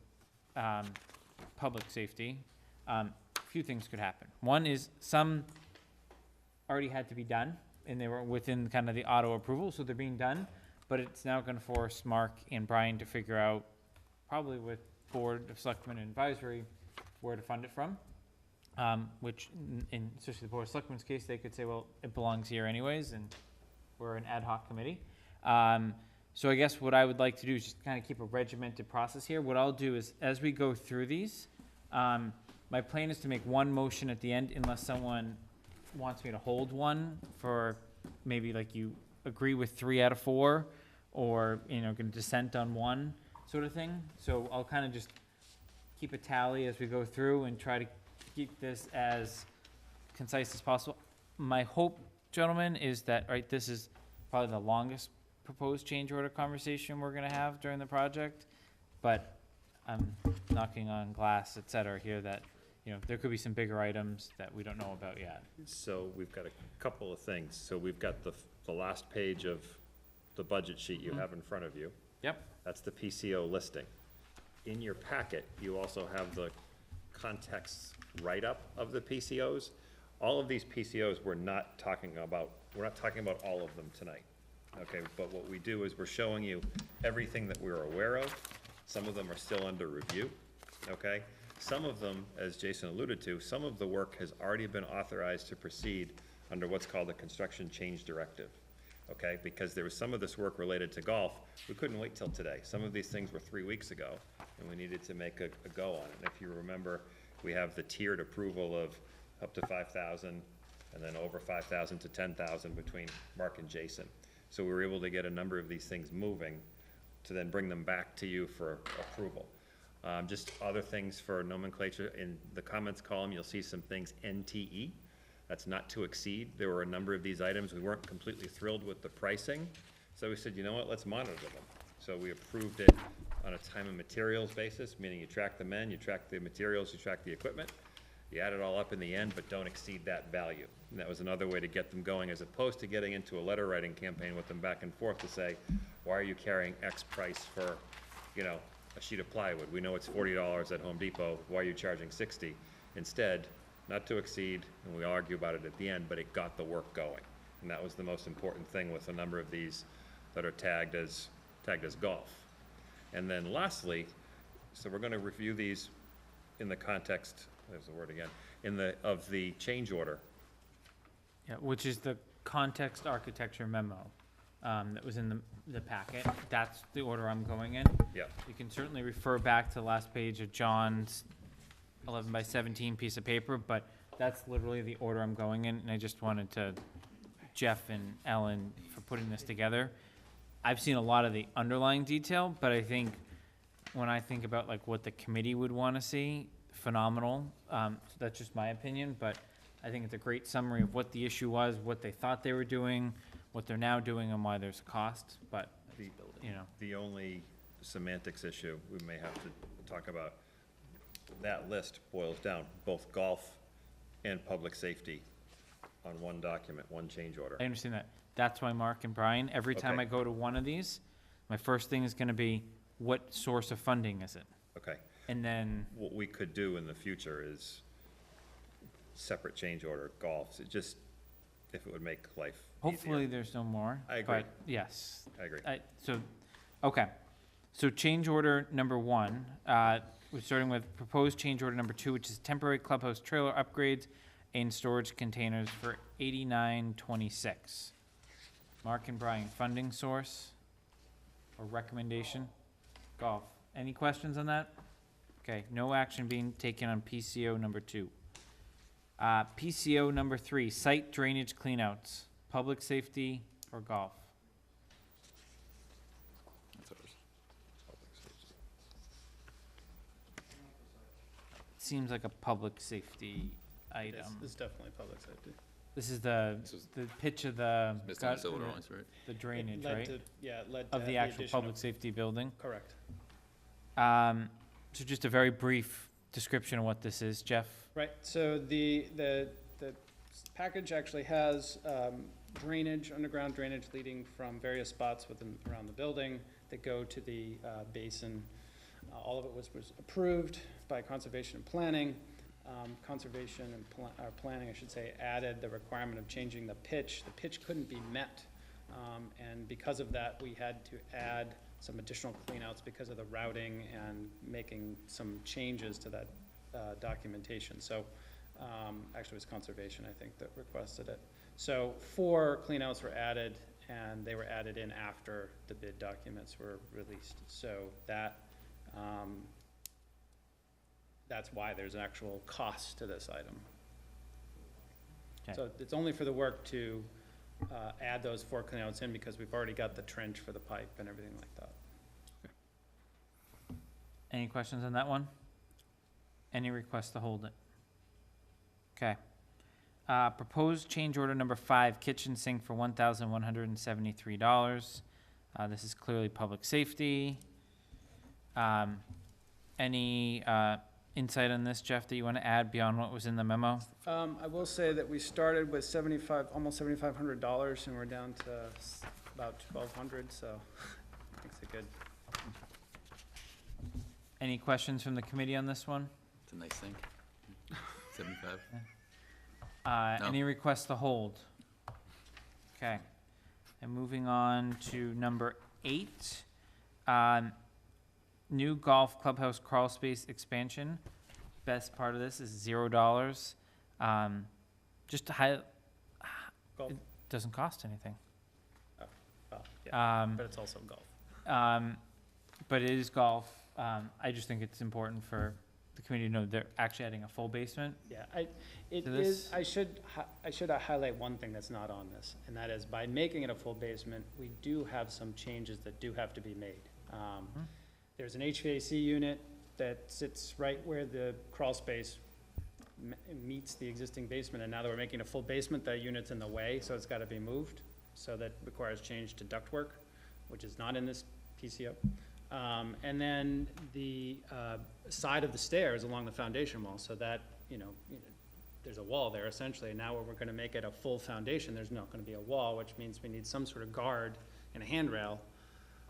public safety, a few things could happen. One is some already had to be done, and they were within kind of the auto approval, so they're being done, but it's now going to force Mark and Brian to figure out, probably with Board of Selectmen and Advisory, where to fund it from. Which, in especially the Board of Selectmen's case, they could say, well, it belongs here anyways, and we're an ad hoc committee. So I guess what I would like to do is just kind of keep a regimented process here. What I'll do is, as we go through these, my plan is to make one motion at the end, unless someone wants me to hold one for maybe like you agree with 3 out of 4, or, you know, can dissent on one sort of thing. So I'll kind of just keep a tally as we go through and try to keep this as concise as possible. My hope, gentlemen, is that, right, this is probably the longest proposed change order conversation we're gonna have during the project, but I'm knocking on glass, et cetera, here, that, you know, there could be some bigger items that we don't know about yet. So we've got a couple of things. So we've got the last page of the budget sheet you have in front of you. Yep. That's the PCO listing. In your packet, you also have the context write-up of the PCOs. All of these PCOs, we're not talking about all of them tonight. Okay, but what we do is we're showing you everything that we're aware of. Some of them are still under review, okay? Some of them, as Jason alluded to, some of the work has already been authorized to proceed under what's called the Construction Change Directive, okay? Because there was some of this work related to golf, we couldn't wait till today. Some of these things were 3 weeks ago, and we needed to make a go on it. And if you remember, we have the tiered approval of up to 5,000, and then over 5,000 to 10,000 between Mark and Jason. So we were able to get a number of these things moving to then bring them back to you for approval. Just other things for nomenclature, in the comments column, you'll see some things NTE, that's not to exceed. There were a number of these items, we weren't completely thrilled with the pricing, so we said, you know what, let's monitor them. So we approved it on a time and materials basis, meaning you track the men, you track the materials, you track the equipment, you add it all up in the end, but don't exceed that value. And that was another way to get them going, as opposed to getting into a letter writing campaign with them back and forth to say, why are you carrying X price for, you know, a sheet of plywood? We know it's $40 at Home Depot, why are you charging 60? Instead, not to exceed, and we argue about it at the end, but it got the work going. And that was the most important thing with a number of these that are tagged as golf. And then lastly, so we're gonna review these in the context, there's the word again, of the change order. Yeah, which is the context architecture memo, that was in the packet. That's the order I'm going in. Yeah. You can certainly refer back to the last page of John's 11 by 17 piece of paper, but that's literally the order I'm going in, and I just wanted to, Jeff and Ellen, for putting this together. I've seen a lot of the underlying detail, but I think when I think about like what the committee would want to see, phenomenal. That's just my opinion, but I think it's a great summary of what the issue was, what they thought they were doing, what they're now doing, and why there's a cost, but, you know. The only semantics issue we may have to talk about, that list boils down both golf and public safety on one document, one change order. I understand that. That's why Mark and Brian, every time Okay. I go to one of these, my first thing is gonna be, what source of funding is it? Okay, And then, what we could do in the future is separate change order golfs, it just, if it would make life hopefully easier. there's no more. I agree. But, yes. I agree. Okay. So change order number one, we're starting with proposed change order number 2, which is temporary clubhouse trailer upgrades and storage containers for $89.26. Mark and Brian, funding source or recommendation? Golf. Any questions on that? Okay, no action being taken on PCO number 2. PCO number 3, site drainage cleanouts, public safety or golf? That's ours. Seems like a public safety item. It's definitely public safety. This is the, This is- the pitch of the, Missed on gut- silver drawings, right? the drainage, It led right? to- Yeah, it led to. Of the actual addition public safety building. Correct. So just a very brief description of what this is, Jeff? Right, so the package actually has drainage, underground drainage leading from various spots within, around the building that go to the basin. All of it was approved by Conservation and Planning. Conservation and Planning, I should say, added the requirement of changing the pitch. The pitch couldn't be met, and because of that, we had to add some additional cleanouts because of the routing and making some changes to that documentation. So, actually it was Conservation, I think, that requested it. So 4 cleanouts were added, and they were added in after the bid documents were released. So that, that's why there's an actual cost to this item. Okay. So it's only for the work to add those 4 cleanouts in, because we've already got the trench for the pipe and everything like that. Any questions on that one? Any requests to hold it? Okay. Proposed change order number 5, kitchen sink for $1,173. This is clearly public safety. Any insight on this, Jeff, that you want to add beyond what was in the memo? I will say that we started with almost $7,500, and we're down to about 1,200, so makes it good. Any questions from the committee on this one? It's a nice thing. 75. No. Any requests to hold? Okay. And moving on to number 8, new golf clubhouse crawl space expansion. Best part of this is $0. Just to highlight, Golf. it doesn't cost anything. Well, yeah, Um, but it's also golf. But it is golf. I just think it's important for the community to know they're actually adding a full basement. Yeah, it To this? is, I should highlight one thing that's not on this, and that is by making it a full basement, we do have some changes that do have to be made. There's an HVAC unit that sits right where the crawl space meets the existing basement, and now that we're making a full basement, that unit's in the way, so it's gotta be moved. So that requires change to ductwork, which is not in this PCO. And then the side of the stairs along the foundation wall, so that, there's a wall there essentially, and now we're gonna make it a full foundation, there's not gonna be a wall, which means we need some sort of guard and a handrail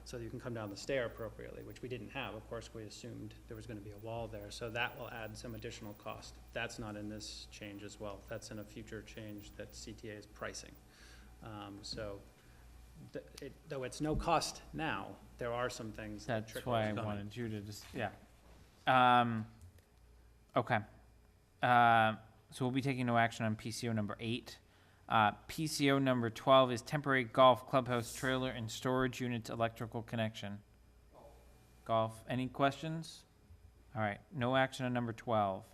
so that you can come down the stair appropriately, which we didn't have. Of course, we assumed there was gonna be a wall there, so that will add some additional cost. That's not in this change as well. That's in a future change that CTA is pricing. So, though it's no cost now, there are some things that That's trickle why I in. wanted you to just, yeah. Okay. So we'll be taking no action on PCO number 8. PCO number 12 is temporary golf clubhouse trailer and storage units electrical connection. Golf, any questions? All right, no action on number 12.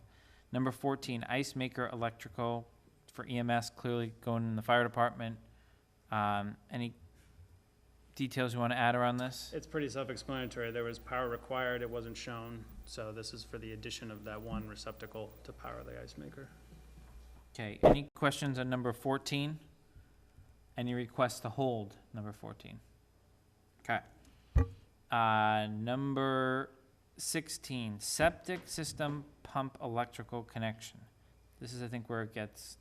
Number 14, ice maker electrical for EMS, clearly going in the fire department. Any details you want to add around this? It's pretty self-explanatory. There was power required, it wasn't shown, so this is for the addition of that one receptacle to power the ice maker. Okay, any questions on number 14? Any requests to hold number 14? Okay. Number 16, septic system pump electrical connection. This is, I think, where it gets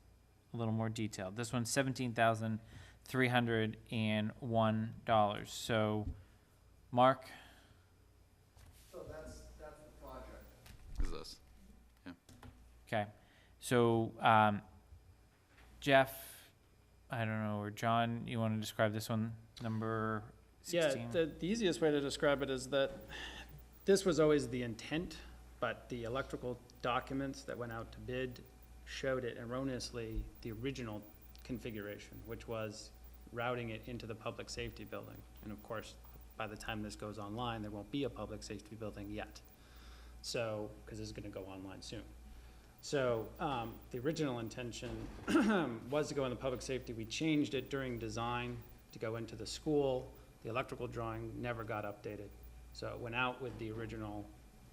a little more detailed. This one's $17,301. So, Mark? Is this? Okay, so, Jeff, I don't know, or John, you want to describe this one, number 16? Yeah, the easiest way to describe it is that this was always the intent, but the electrical documents that went out to bid showed it erroneously the original configuration, which was routing it into the public safety building. And of course, by the time this goes online, there won't be a public safety building yet. So, because this is gonna go online soon. So, the original intention was to go in the public safety. We changed it during design to go into the school. The electrical drawing never got updated. So it went out with the original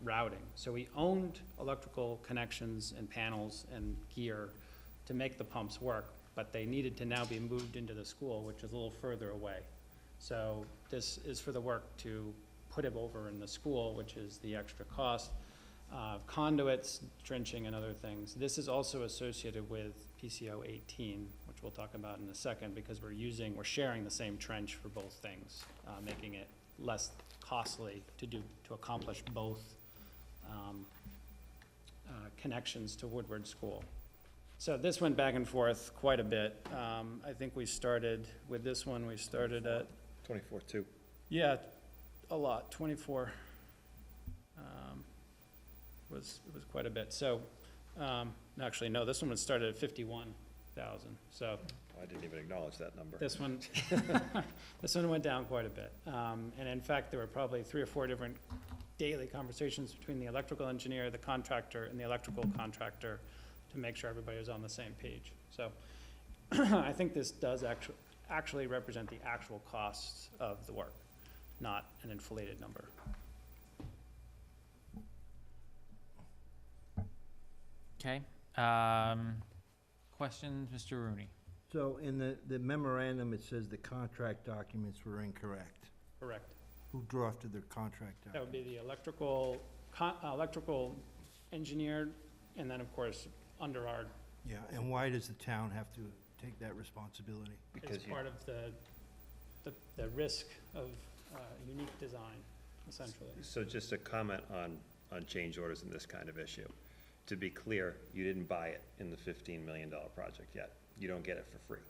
routing. So we owned electrical connections and panels and gear to make the pumps work, but they needed to now be moved into the school, which is a little further away. So this is for the work to put it over in the school, which is the extra cost. Conduits, drenching, and other things. This is also associated with PCO 18, which we'll talk about in a second, because we're sharing the same trench for both things, making it less costly to accomplish both connections to Woodward School. So this went back and forth quite a bit. I think we started with this one. We started at 24-2. yeah, a lot. 24 was quite a bit. So actually no, this one was started at 51,000. So I didn't even acknowledge that number. this one this one went down quite a bit. And in fact, there were probably 3 or 4 different daily conversations between the electrical engineer, the contractor, and the electrical contractor to make sure everybody was on the same page. So I think this does actually represent the actual costs of the work, not an inflated number. Okay, questions, Mr. Rooney? So in the memorandum, it says the contract documents were incorrect. Correct. Who drafted the contract That would document? be the electrical engineer, and then, of course, under our, Yeah, and why does the town have to take that responsibility? as Because you, part of the risk of unique design, essentially. so just a comment on change orders in this kind of issue. To be clear, you didn't buy it in the $15 million project yet. You don't get it for free.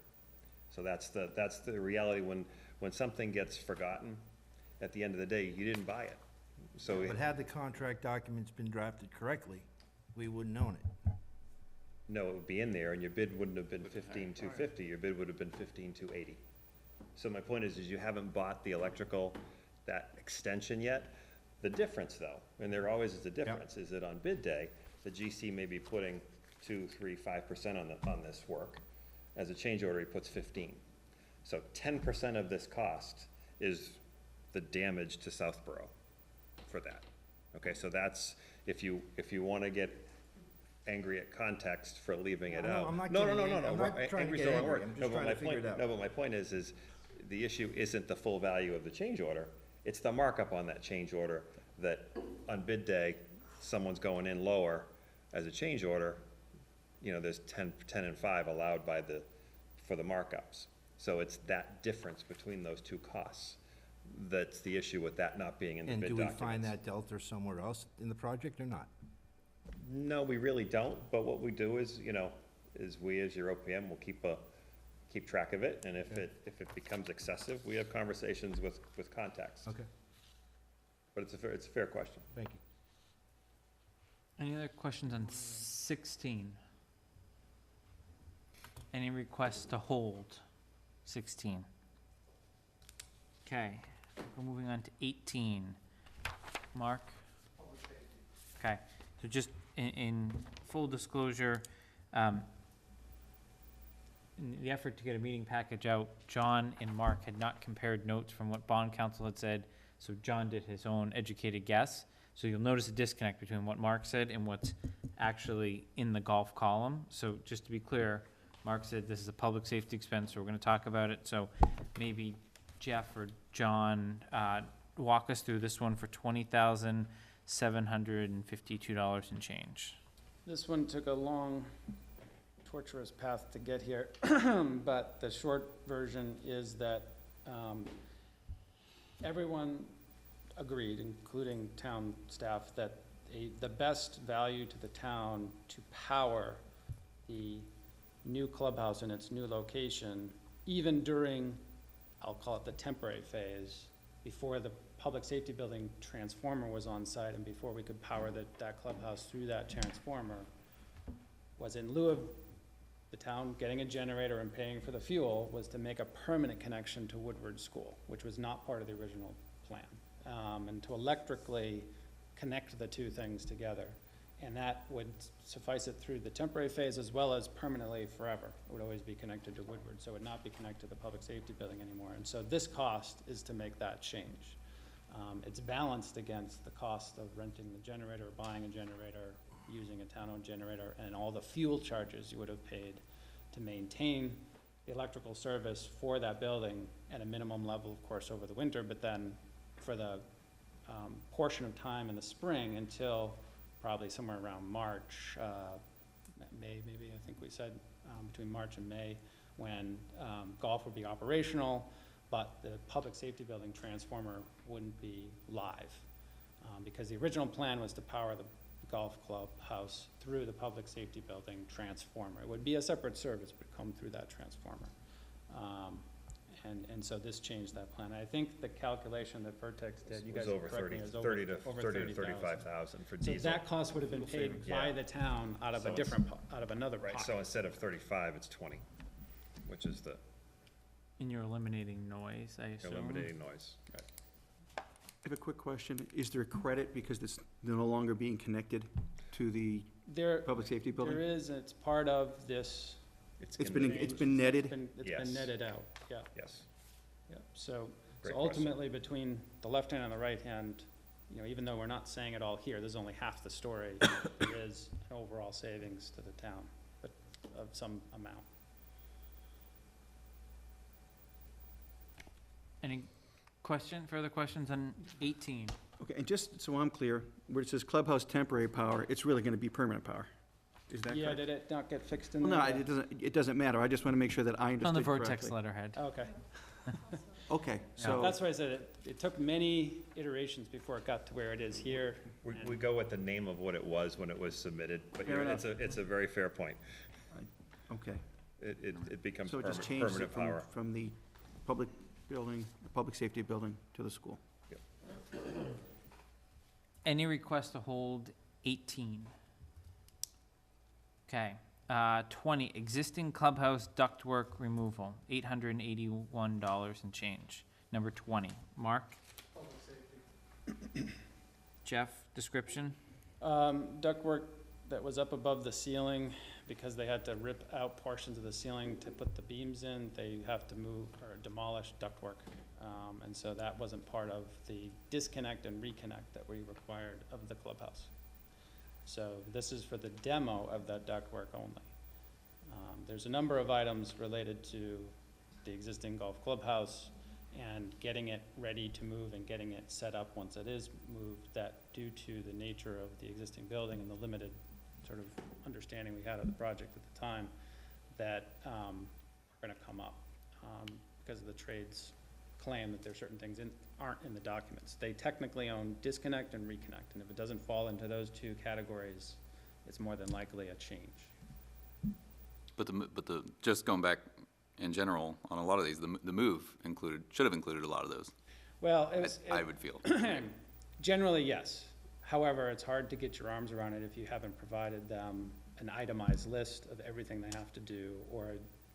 So that's the reality. When something gets forgotten, at the end of the day, you didn't buy it. So But had the contract documents been drafted correctly, we wouldn't own it. no, it would be in there, and your bid wouldn't have been 15,250, your bid would have been 15,280. So my point is you haven't bought the electrical, that extension yet. The difference though, and there always is a difference, is that on bid day, the GC may be putting 2, 3, 5% on this work. As a change order, he puts 15. So 10% of this cost is the damage to Southborough for that. Okay, so that's, if you wanna get angry at context for leaving it No, out. I'm not No, getting no, no, angry. no, I'm no, not trying to angry's get the wrong angry. word. I'm just No, but trying my to figure point- it out. No, but my point is the issue isn't the full value of the change order, it's the markup on that change order, that on bid day, someone's going in lower as a change order, there's 10 and 5 allowed for the markups. So it's that difference between those two costs that's the issue with that not being in the And bid do we documents. find that delta somewhere else in the project or not? No, we really don't, but what we do is, we as your OPM will keep track of it, and if it becomes excessive, we have conversations with context. Okay, But it's a fair question. thank you. Any other questions on 16? Any requests to hold 16? Okay, we're moving on to 18. Mark? Okay, so just in full disclosure, in the effort to get a meeting package out, John and Mark had not compared notes from what bond counsel had said, so John did his own educated guess. So you'll notice a disconnect between what Mark said and what's actually in the golf column. So just to be clear, Mark said this is a public safety expense, so we're gonna talk about it. So maybe Jeff or John, walk us through this one for $20,752 and change. This one took a long, torturous path to get here, but the short version is that everyone agreed, including town staff, that the best value to the town to power the new clubhouse in its new location, even during, I'll call it the temporary phase, before the public safety building transformer was on site and before we could power that clubhouse through that transformer, was in lieu of the town getting a generator and paying for the fuel, was to make a permanent connection to Woodward School, which was not part of the original plan, and to electrically connect the two things together. And that would suffice it through the temporary phase as well as permanently forever. It would always be connected to Woodward, so it would not be connected to the public safety building anymore. And so this cost is to make that change. It's balanced against the cost of renting the generator, or buying a generator, using a town-owned generator, and all the fuel charges you would have paid to maintain the electrical service for that building at a minimum level, of course, over the winter, but then for the portion of time in the spring until probably somewhere around March, May, maybe, I think we said, between March and May, when golf would be operational, but the public safety building transformer wouldn't be live. Because the original plan was to power the golf club house through the public safety building transformer. It would be a separate service, but come through that transformer. And so this changed that plan. I think the calculation that Vertex did, you guys It was over correct me, 30, is 30 to over 30 to 30,000. 35,000 for So diesel. that cost would have been paid by Yeah. the town out of So a it's- different, out of another Right, pocket. so instead of 35, it's 20, which is the And you're eliminating noise, I assume? eliminating noise. I have a quick question. Is there a credit because it's no longer being connected to the There, public safety there building? is, it's part of this, It's in been, the- it's been netted? it's Yes. been netted out, yeah, Yes, yeah. So Great ultimately, between the left hand and the right hand, you know, even though we're not saying it all here, there's only half the story, there is an overall savings to the town, but of some amount. Any further questions on 18? Okay, and just so I'm clear, where it says clubhouse temporary power, it's really gonna be permanent power? Is that Yeah, correct? did it not get fixed in Well, there? no, it doesn't matter. I just wanna make sure that I On the understood Vertex correctly. letterhead. Okay, Okay, so. that's why I said it took many iterations before it got to where it is here. we go with the name of what it was when it was submitted, but Fair enough. it's a very fair point. Okay, It becomes so it just permanent changed it power. from the public building, the public safety building to the school. Any request to hold 18? Okay, 20, existing clubhouse ductwork removal, $881 and change. Number 20, Mark? Jeff, description? Ductwork that was up above the ceiling, because they had to rip out portions of the ceiling to put the beams in, they have to move or demolish ductwork. And so that wasn't part of the disconnect and reconnect that we required of the clubhouse. So this is for the demo of that ductwork only. There's a number of items related to the existing golf clubhouse and getting it ready to move and getting it set up once it is moved, that due to the nature of the existing building and the limited sort of understanding we had of the project at the time, that are gonna come up, because of the trade's claim that there are certain things aren't in the documents. They technically own disconnect and reconnect, and if it doesn't fall into those two categories, it's more than likely a change. But just going back in general, on a lot of these, the move should have included a lot of those, Well, it was. I would feel. Generally, yes. However, it's hard to get your arms around it if you haven't provided them an itemized list of everything they have to do, or a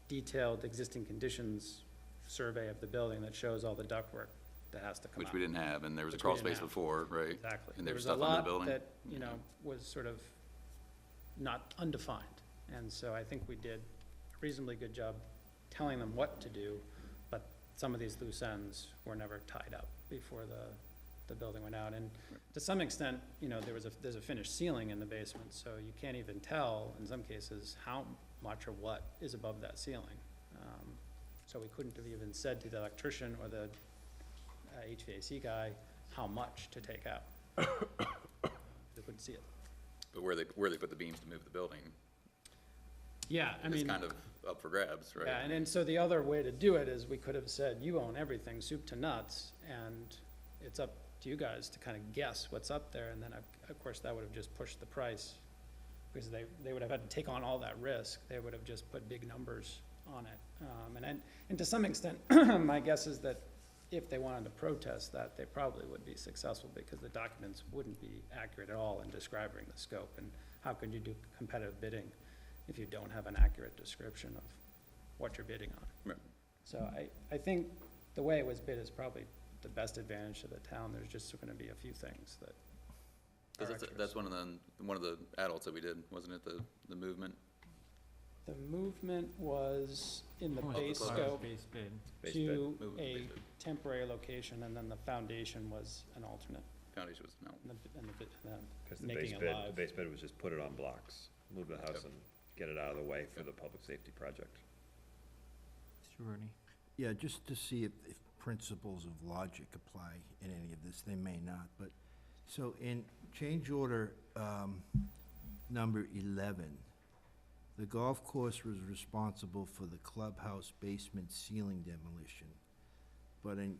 detailed existing conditions survey of the building that shows all the ductwork that has to come out. Which we didn't have, and there was a Which we crawl didn't space have. before, right? Exactly. And There there's was a stuff under the lot building. that, you know, was sort of not undefined. And so I think we did a reasonably good job telling them what to do, but some of these loose ends were never tied up before the building went out. And to some extent, you know, there's a finished ceiling in the basement, so you can't even tell, in some cases, how much or what is above that ceiling. So we couldn't have even said to the electrician or the HVAC guy how much to take out. They couldn't see it. But where they put the beams to move the building Yeah, I mean. is kind of up for grabs, right? Yeah, and then, so the other way to do it is we could have said, you own everything, soup to nuts, and it's up to you guys to kind of guess what's up there, and then, of course, that would have just pushed the price, because they would have had to take on all that risk, they would have just put big numbers on it. And to some extent, my guess is that if they wanted to protest that, they probably would be successful, because the documents wouldn't be accurate at all in describing the scope, and how could you do competitive bidding if you don't have an accurate description of what you're bidding on? Right. So I think the way it was bid is probably the best advantage to the town. There's just gonna be a few things that are That's one of the adults that we did, wasn't it, the movement? The movement was in the What was base the scope Base bid. Base to bid, movement a base bid. temporary location, and then the foundation was an alternate, Foundation was, no. and Because the making it the live. base bid was just put it on blocks, move the house Yep. and get it out of the way for the public safety project. Mr. Rooney. Yeah, just to see if principles of logic apply in any of this, they may not, but, so in change order, number 11, the golf course was responsible for the clubhouse basement ceiling demolition. But in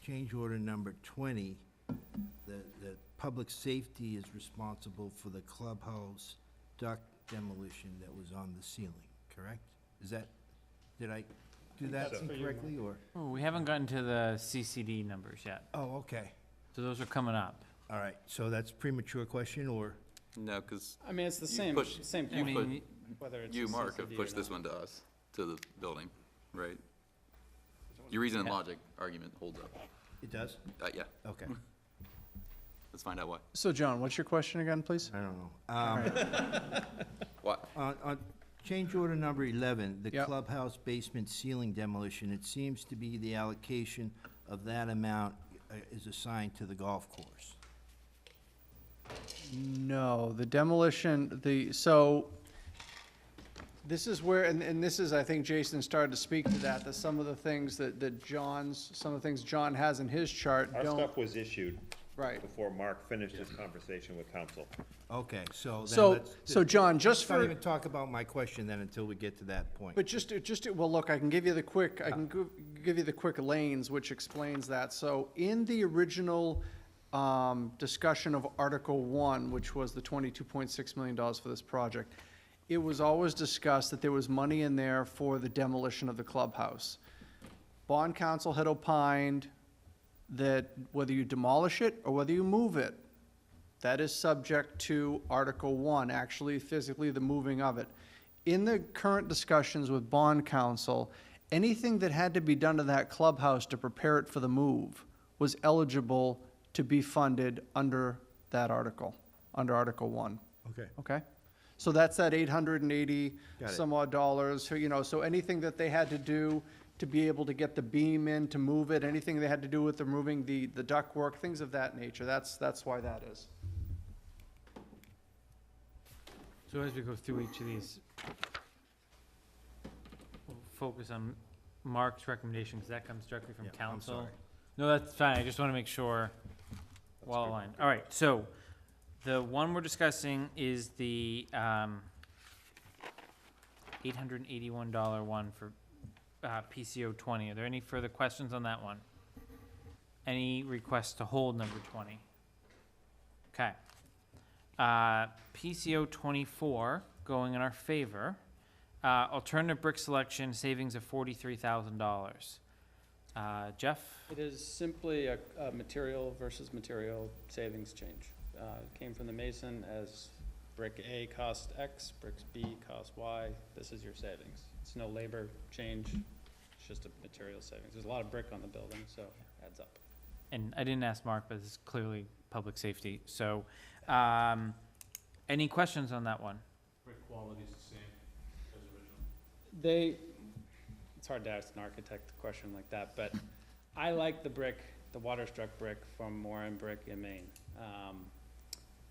change order number 20, the public safety is responsible for the clubhouse duct demolition that was on the ceiling, correct? Is that, did I do that that's for you, incorrectly, or? Oh, we haven't gotten to the CCD numbers yet, Oh, okay. so those are coming up. All right, so that's premature question, or? No, because I mean, it's the You same, push- same I point, mean, whether it's you, a Mark, have CCD or pushed this not. one to us, to the building, right? Your reason and Yeah. logic argument holds up. It does? Yeah, Okay, let's find out why. So John, what's your question again, please? I don't know. Why? On change order number 11, the Yep. clubhouse basement ceiling demolition, it seems to be the allocation of that amount is assigned to the golf course. No, the demolition, so, this is where, and this is, I think Jason started to speak to that some of the things that some of the things John has in his chart Our don't, stuff was issued right. before Mark finished his conversation with council. Okay, so then So, let's. so John, just Let's not for, even talk about my question then until we get to that point. but well, look, I can give you the quick, give you the quick lanes, which explains that. So in the original discussion of Article 1, which was the $22.6 million for this project, it was always discussed that there was money in there for the demolition of the clubhouse. Bond counsel had opined that whether you demolish it or whether you move it, that is subject to Article 1, actually physically the moving of it. In the current discussions with bond counsel, anything that had to be done to that clubhouse to prepare it for the move was eligible to be funded under that article, under Article 1, Okay. okay? So that's that 880 Got it. some odd dollars, so, you know, so anything that they had to do to be able to get the beam in, to move it, anything they had to do with the moving the ductwork, things of that nature, that's why that is. So as we go through each of these, we'll focus on Mark's recommendation, because that comes directly from Yeah, I'm council. sorry. No, that's fine, I just want to make sure we're all aligned. All right, so the one we're discussing is the $881 one for PCO 20. Are there any further questions on that one? Any requests to hold number 20? Okay. PCO 24, going in our favor. Alternative brick selection, savings of $43,000. Jeff? It is simply a material versus material savings change. It came from the mason as brick A cost X, bricks B cost Y. This is your savings. It's no labor change, it's just a material savings. There's a lot of brick on the building, so it adds up. And I didn't ask Mark, but this is clearly public safety. So, any questions on that one? Brick quality's the same as original. it's hard to ask an architect a question like that, but I like the brick, the water-struck brick from Moran Brick in Maine.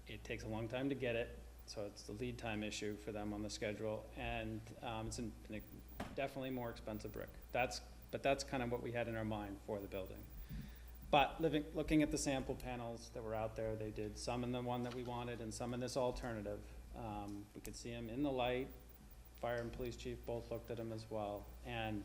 It takes a long time to get it, so it's the lead time issue for them on the schedule, and it's definitely more expensive brick. But that's kind of what we had in our mind for the building. But looking at the sample panels that were out there, they did some in the one that we wanted and some in this alternative. We could see them in the light. Fire and police chief both looked at them as well. And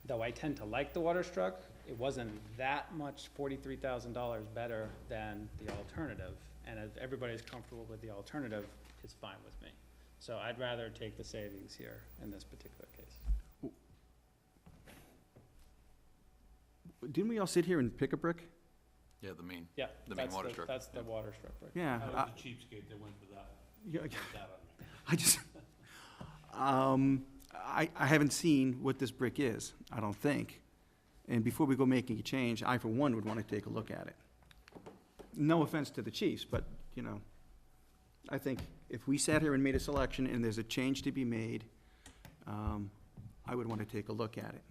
though I tend to like the water struck, it wasn't that much, $43,000 better than the alternative. And if everybody's comfortable with the alternative, it's fine with me. So I'd rather take the savings here in this particular case. Didn't we all sit here and pick a brick? Yeah, the main, Yeah, The main that's water struck, that's the yeah. water struck brick. Yeah. I was a cheapskate that went for that. Yeah, Put that on there. I just, I haven't seen what this brick is, I don't think. And before we go making a change, I for one would want to take a look at it. No offense to the chiefs, but, you know, I think if we sat here and made a selection and there's a change to be made, I would want to take a look at it.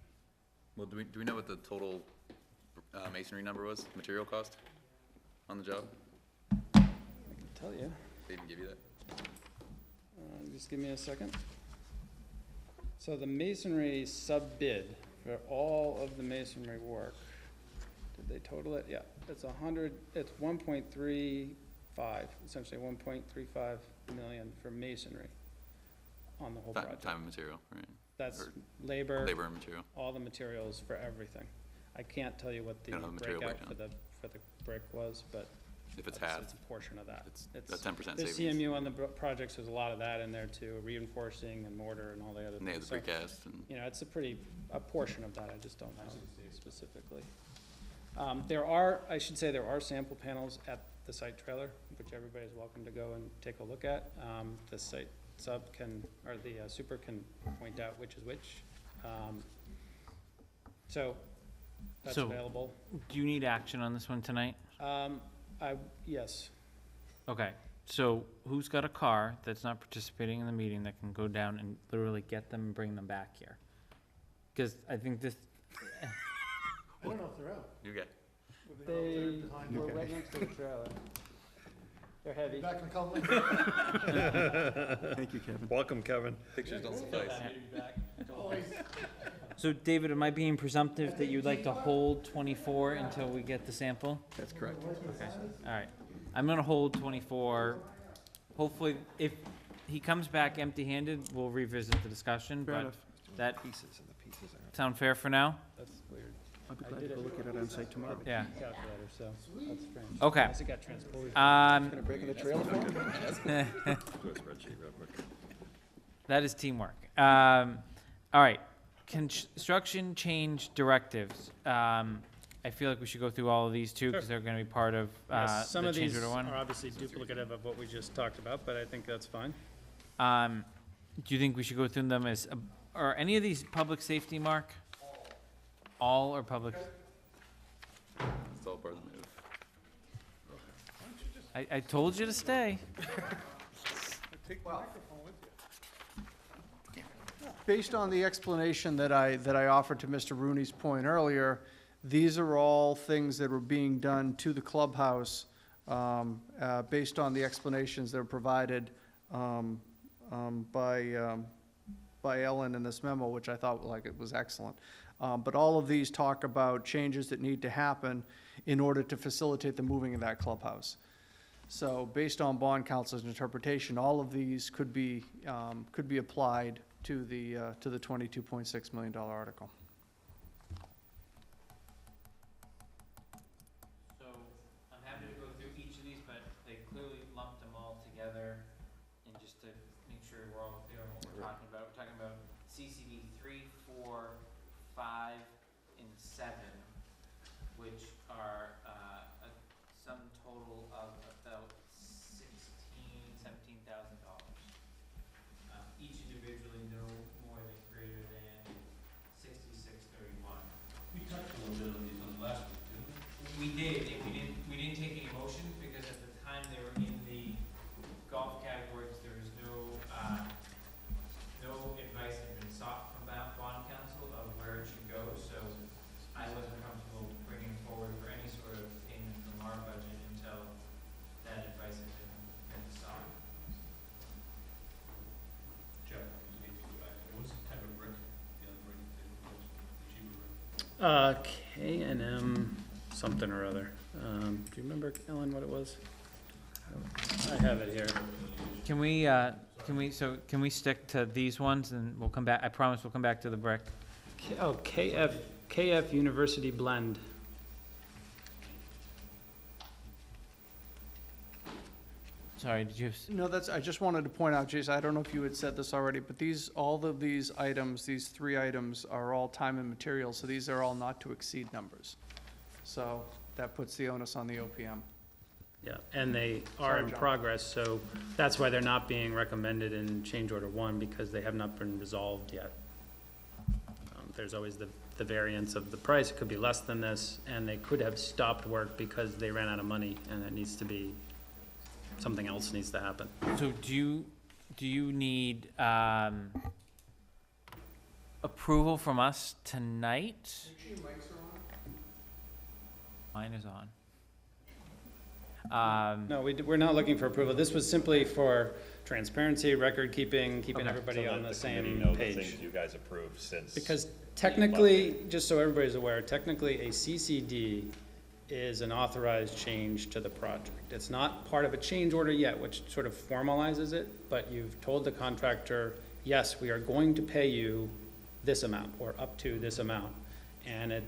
Well, do we know what the total masonry number was, material cost on the job? I can tell you. They even give you that? Just give me a second. So the masonry sub-bid for all of the masonry work, did they total it? Yeah, it's 1.35, essentially 1.35 million for masonry on the whole project. Time and material, right? That's or labor, Labor and material. all the materials for everything. I can't tell you what the You don't have material breakout breakdown. for the brick was, but If it's obviously half, it's a portion of that. it's It's- a 10% The savings. CMU on the projects, there's a lot of that in there too, reinforcing and mortar and all the other And they have things. the So, precast and, you know, it's a portion of that, I just don't know specifically. There are sample panels at the site trailer, which everybody's welcome to go and take a look at. The site sub can, or the super can point out which is which. So, that's So- available. Do you need action on this one tonight? Yes, Okay, so who's got a car that's not participating in the meeting that can go down and literally get them and bring them back here? Because I think this, I don't know if they're out. you get, they were right next to the trailer. They're heavy. Back in a couple minutes. Thank you, Kevin. Welcome, Kevin. pictures don't suffice. so David, am I being presumptive that you'd like to hold 24 until we get the sample? That's correct. Okay, all right. I'm gonna hold 24. Hopefully, if he comes back empty-handed, we'll revisit the discussion, Fair but enough. that Pieces and the pieces are. sound fair for now? That's weird. I'll be I glad did to go it. look at it on site tomorrow. Yeah. Calculator, so that's strange. Okay. Unless it got transposed. Gonna break in the trailer for him? Do a spreadsheet real quick. That is teamwork. All right, construction change directives. I feel like we should go through all of these too, because they're gonna be part of, Yes, some the of change these order one. are obviously duplicative of what we just talked about, but I think that's fine. Do you think we should go through them as, are any of these public safety, Mark? All are public? It's all part of the move. I told you to stay. Take the microphone with you. Based on the explanation that I offered to Mr. Rooney's point earlier, these are all things that were being done to the clubhouse, based on the explanations that were provided by Ellen in this memo, which I thought like it was excellent. But all of these talk about changes that need to happen in order to facilitate the moving of that clubhouse. So based on bond counsel's interpretation, all of these could be applied to the $22.6 million article. So, I'm happy to go through each of these, but they clearly lumped them all together, and just to make sure we're all clear on what we're talking about CCD 3, 4, 5, and 7, which are, a sum total of about $17,000. Each individually no more than greater than 6631. We touched a little bit on these on the last week, didn't we? We did, and we didn't take any motion, because at the time they were in the golf categories, there was no advice had been sought K&M something or other. Do you remember, Ellen, what it was? I have it here. Can we stick to these ones and we'll come back, I promise we'll come back to the brick. KF University Blend. Sorry, did you have, No, I just wanted to point out, Jason, I don't know if you had said this already, but all of these items, these 3 items are all time and material, so these are all not to exceed numbers. So that puts the onus on the OPM. Yeah, and they are Sorry, in John. progress, so that's why they're not being recommended in change order 1, because they have not been resolved yet. There's always the variance of the price, it could be less than this, and they could have stopped work because they ran out of money, and it needs to be, something else needs to happen. so do you need, approval from us tonight? Mine is on. No, we're not looking for approval, this was simply for transparency, record keeping, keeping Okay. everybody So on let the committee same know the page. things you guys approved since. Because technically, just so everybody's aware, technically a CCD is an authorized change to the project. It's not part of a change order yet, which sort of formalizes it, but you've told the contractor, yes, we are going to pay you this amount, or up to this amount. And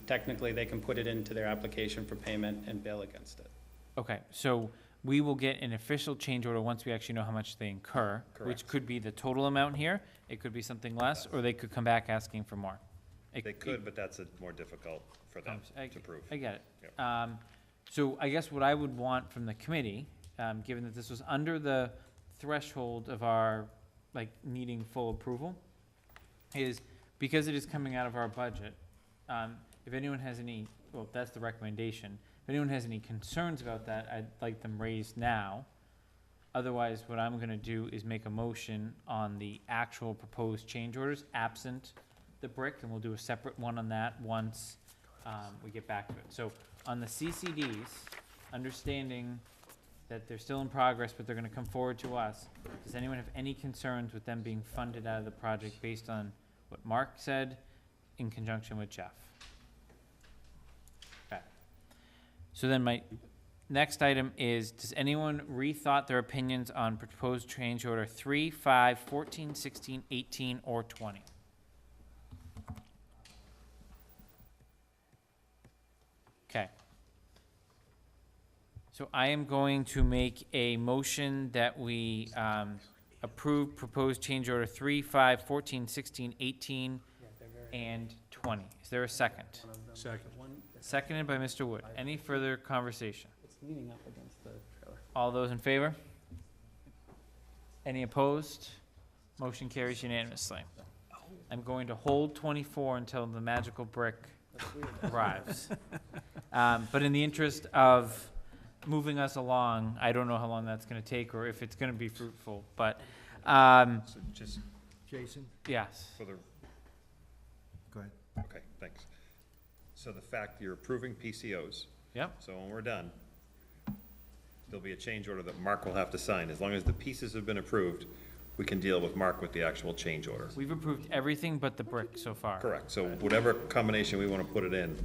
technically, they can put it into their application for payment and bill against it. Okay, so we will get an official change order once we actually know how much they incur, which Correct. could be the total amount here, it could be something less, or they could come back asking for more. They could, but that's more difficult for them to prove. I get it. So I guess what I would want from the committee, given that this was under the threshold of our, like, needing full approval, is because it is coming out of our budget, if anyone has any, well, that's the recommendation. If anyone has any concerns about that, I'd like them raised now. Otherwise, what I'm gonna do is make a motion on the actual proposed change orders, absent the brick, and we'll do a separate one on that once, we get back to it. So, on the CCDs, understanding that they're still in progress, but they're gonna come forward to us, does anyone have any concerns with them being funded out of the project based on what Mark said in conjunction with Jeff? Okay. So then my next item is, does anyone rethought their opinions on proposed change order 3, 5, 14, 16, 18, or 20? Okay. So I am going to make a motion that we approve proposed change order 3, 5, 14, 16, 18, and 20. Is there a second? Second. Seconded by Mr. Wood. Any further conversation? It's leaning up against the trailer. All those in favor? Any opposed? Motion carries unanimously. I'm going to hold 24 until the magical brick arrives. But in the interest of moving us along, I don't know how long that's gonna take or if it's gonna be fruitful, but, So just Jason, yes. for the, go ahead. okay, thanks. So the fact you're approving PCOs. Yep. So when we're done, there'll be a change order that Mark will have to sign. As long as the pieces have been approved, we can deal with Mark with the actual change order. We've approved everything but the brick so far. Correct, so whatever combination we wanna put it in,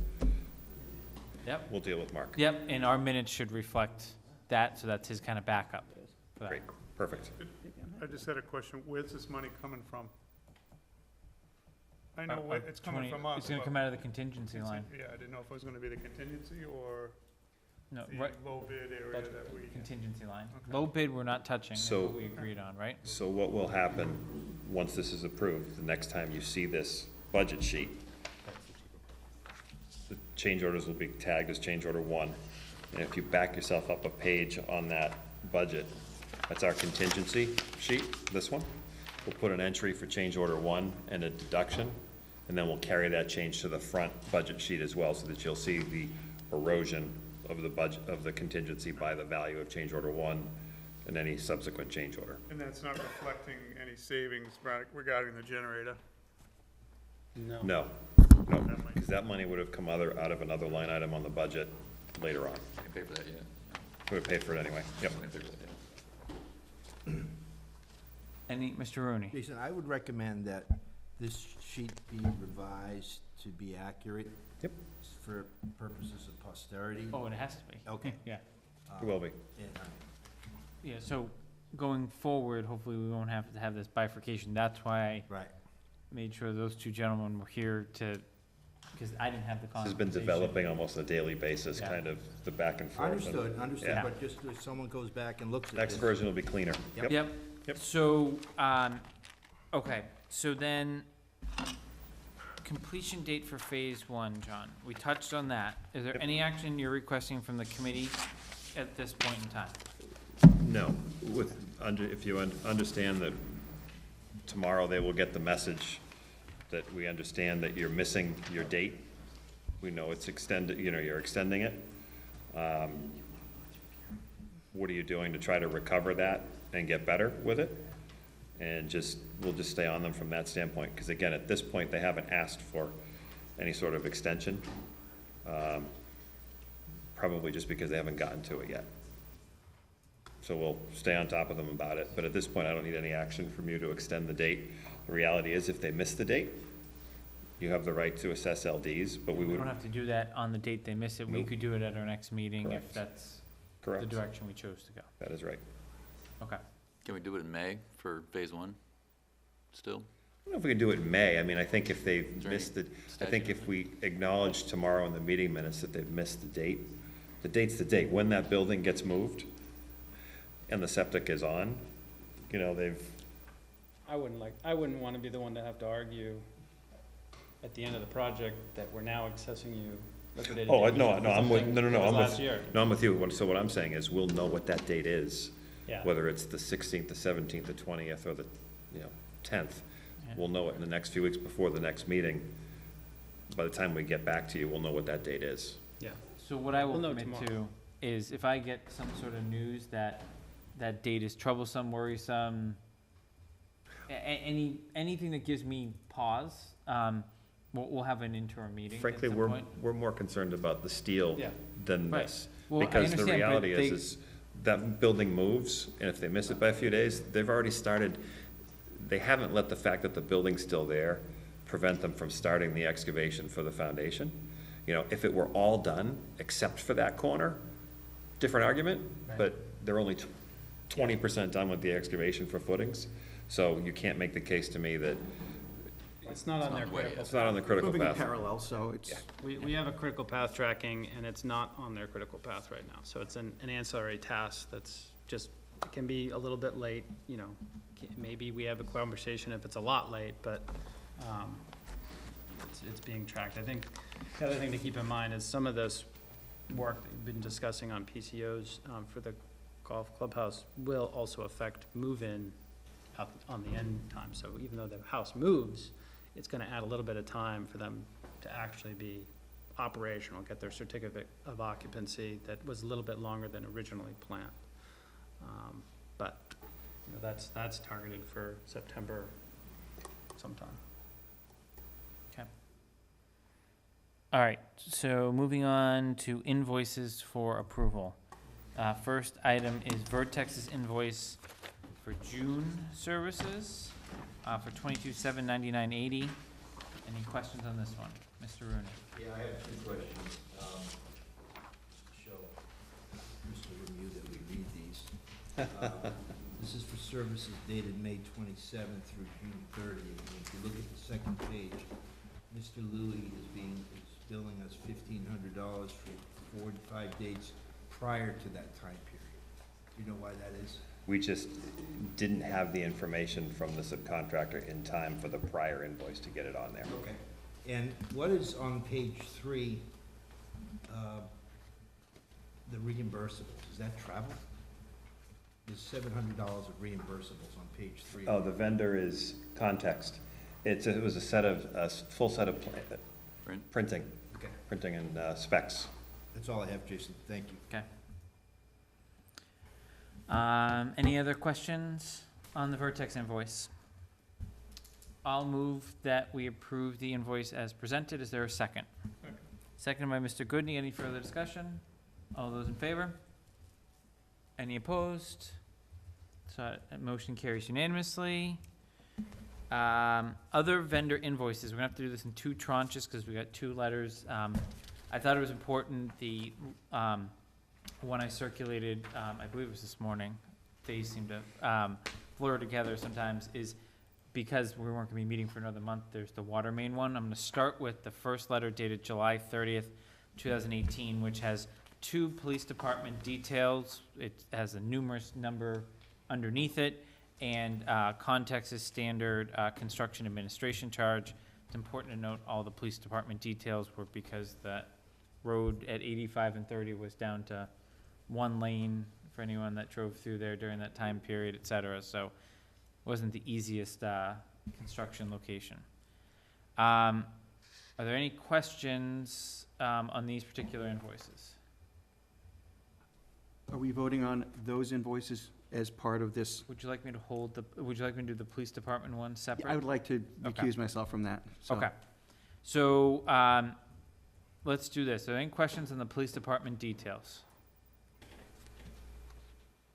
Yep. we'll deal with Mark. Yep, and our minutes should reflect that, so that's his kind of backup for that. Great, perfect. I just had a question, where's this money coming from? I know where it's coming 20 from us. It's gonna but come out of the contingency line. Yeah, I didn't know if it was gonna be the contingency or No, the right, low bid area that's that we. contingency line. Okay. Low bid, we're not touching, that's So- what we agreed on, right? So what will happen, once this is approved, the next time you see this budget sheet, the change orders will be tagged as change order 1. And if you back yourself up a page on that budget, that's our contingency sheet, this one. We'll put an entry for change order 1 and a deduction, and then we'll carry that change to the front budget sheet as well, so that you'll see the erosion of the budget, of the contingency by the value of change order 1 and any subsequent change order. And that's not reflecting any savings regarding the generator. No. No, no, because that money would have come out of another line item on the budget later on. Can't pay for that yet. We would pay for it anyway, yep. Can't pay for that yet. Any, Mr. Rooney? Jason, I would recommend that this sheet be revised to be accurate? Yep. For purposes of posterity? Oh, it has to be. Okay. Yeah, It will be. And, yeah, so going forward, hopefully we won't have to have this bifurcation. That's why I right. made sure those two gentlemen were here to, because I didn't have the This has conversation. been developing almost on a daily basis, Yeah. kind of the back and forth. and- Understood, Yeah. but just if someone goes back and looks at Next this. version will be cleaner. Yep. Yep. Yep. So, okay, so then, completion date for phase one, John. We touched on that. Is there Yep. any action you're requesting from the committee at this point in time? No, if you understand that tomorrow they will get the message that we understand that you're missing your date. We know it's extended, you're extending it. What are you doing to try to recover that and get better with it? And we'll just stay on them from that standpoint, because again, at this point, they haven't asked for any sort of extension. Probably just because they haven't gotten to it yet. So we'll stay on top of them about it, but at this point, I don't need any action from you to extend the date. The reality is, if they miss the date, you have the right to assess LDs, but we We would, don't have to do that on the date they miss it. We Nope. could do it at our next meeting if Correct. that's the correct, direction we chose to go. that is right. Okay. Can we do it in May for phase one still? I don't know if we can do it in May. I mean, I think if they've there any missed the, I think statute if we acknowledge tomorrow in the meeting minutes that they've missed the date's the date. When that building gets moved and the septic is on, I wouldn't wanna be the one to have to argue at the end of the project that we're now accessing you liquidated. Oh, damages no, for no, I'm with, something no, that was I'm last with, year. no, I'm with you. So what I'm saying is, we'll know what that date is, Yeah, whether it's the 16th, the 17th, the 20th, or the, 10th. Yeah. We'll know it in the next few weeks before the next meeting. By the time we get back to you, we'll know what that date is. yeah. So what I will We'll know commit to tomorrow. is if I get some sort of news that that date is troublesome, worrisome, anything that gives me pause, we'll have an interim meeting at Frankly, some we're, point. we're more concerned about the steel Yeah. than Right. this. Well, I Because the understand, but reality they- is that building moves, and if they miss it by a few days, they've already started, they haven't let the fact that the building's still there prevent them from starting the excavation for the foundation. If it were all done, except for that corner, different argument, Right. but they're only 20% done with the excavation for footings. So you can't make the case to me that It's not on their not way critical. it's not on the critical Moving in path. parallel, so it's, We have a critical path tracking, and it's not on their critical path right now. So it's an ancillary task that's just, it can be a little bit late, maybe we have a conversation if it's a lot late, but it's being tracked. I think the other thing to keep in mind is some of this work that you've been discussing on PCOs for the golf clubhouse will also affect move-in out on the end time. So even though the house moves, it's gonna add a little bit of time for them to actually be operational, get their certificate of occupancy that was a little bit longer than originally planned. But, that's targeted for September sometime. All right, so moving on to invoices for approval. First item is Vertex's invoice for June services, for $22,799.80. Any questions on this one? Mr. Rooney? Yeah, I have two questions. Show Mr. Lemieux that we read these. This is for services dated May 27th through June 30th. And if you look at the second page, Mr. Louis is billing us $1,500 for 4 to 5 dates prior to that time period. Do you know why that is? We just didn't have the information from the subcontractor in time for the prior invoice to get it on there. Okay. And what is on page 3, the reimbursables? Is that travel? There's $700 of reimbursables on page 3. Oh, the vendor is context. It was a full set of Print? printing, Okay, printing and specs. that's all I have, Jason. Thank you. Okay. Any other questions on the Vertex invoice? I'll move that we approve the invoice as presented. Is there a second? Seconded by Mr. Goodney. Any further discussion? All those in favor? Any opposed? So that motion carries unanimously. Other vendor invoices, we're gonna have to do this in two tranches, because we got two letters. I thought it was important, the, one I circulated, I believe it was this morning, they seem to, blur together sometimes, is because we weren't gonna be meeting for another month, there's the water main one. I'm gonna start with the first letter dated July 30th, 2018, which has two police department details. It has a numerous number underneath it, and context is standard construction administration charge. It's important to note all the police department details were because that road at 85 and 30 was down to one lane for anyone that drove through there during that time period, et cetera. So it wasn't the easiest construction location. Are there any questions on these particular invoices? Are we voting on those invoices as part of this? Would you like me to hold the, would you like me to do the police department one separate? I would like to Okay. recuse myself from that, so. Okay. So, let's do this. Are there any questions on the police department details?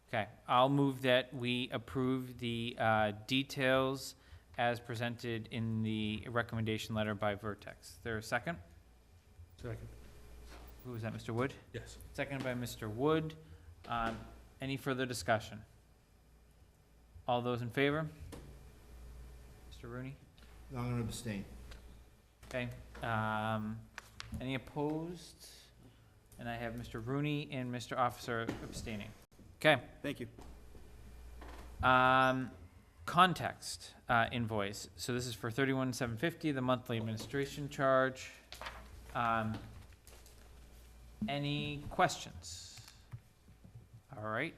Okay, I'll move that we approve the, details as presented in the recommendation letter by Vertex. Is there a second? Second. Who was that, Mr. Wood? Yes. Seconded by Mr. Wood. Any further discussion? All those in favor? Mr. Rooney? I'm gonna abstain. Okay, any opposed? And I have Mr. Rooney and Mr. Officer abstaining. Okay, Thank you. context, invoice. So this is for $31,750, the monthly administration charge. Any questions? All right,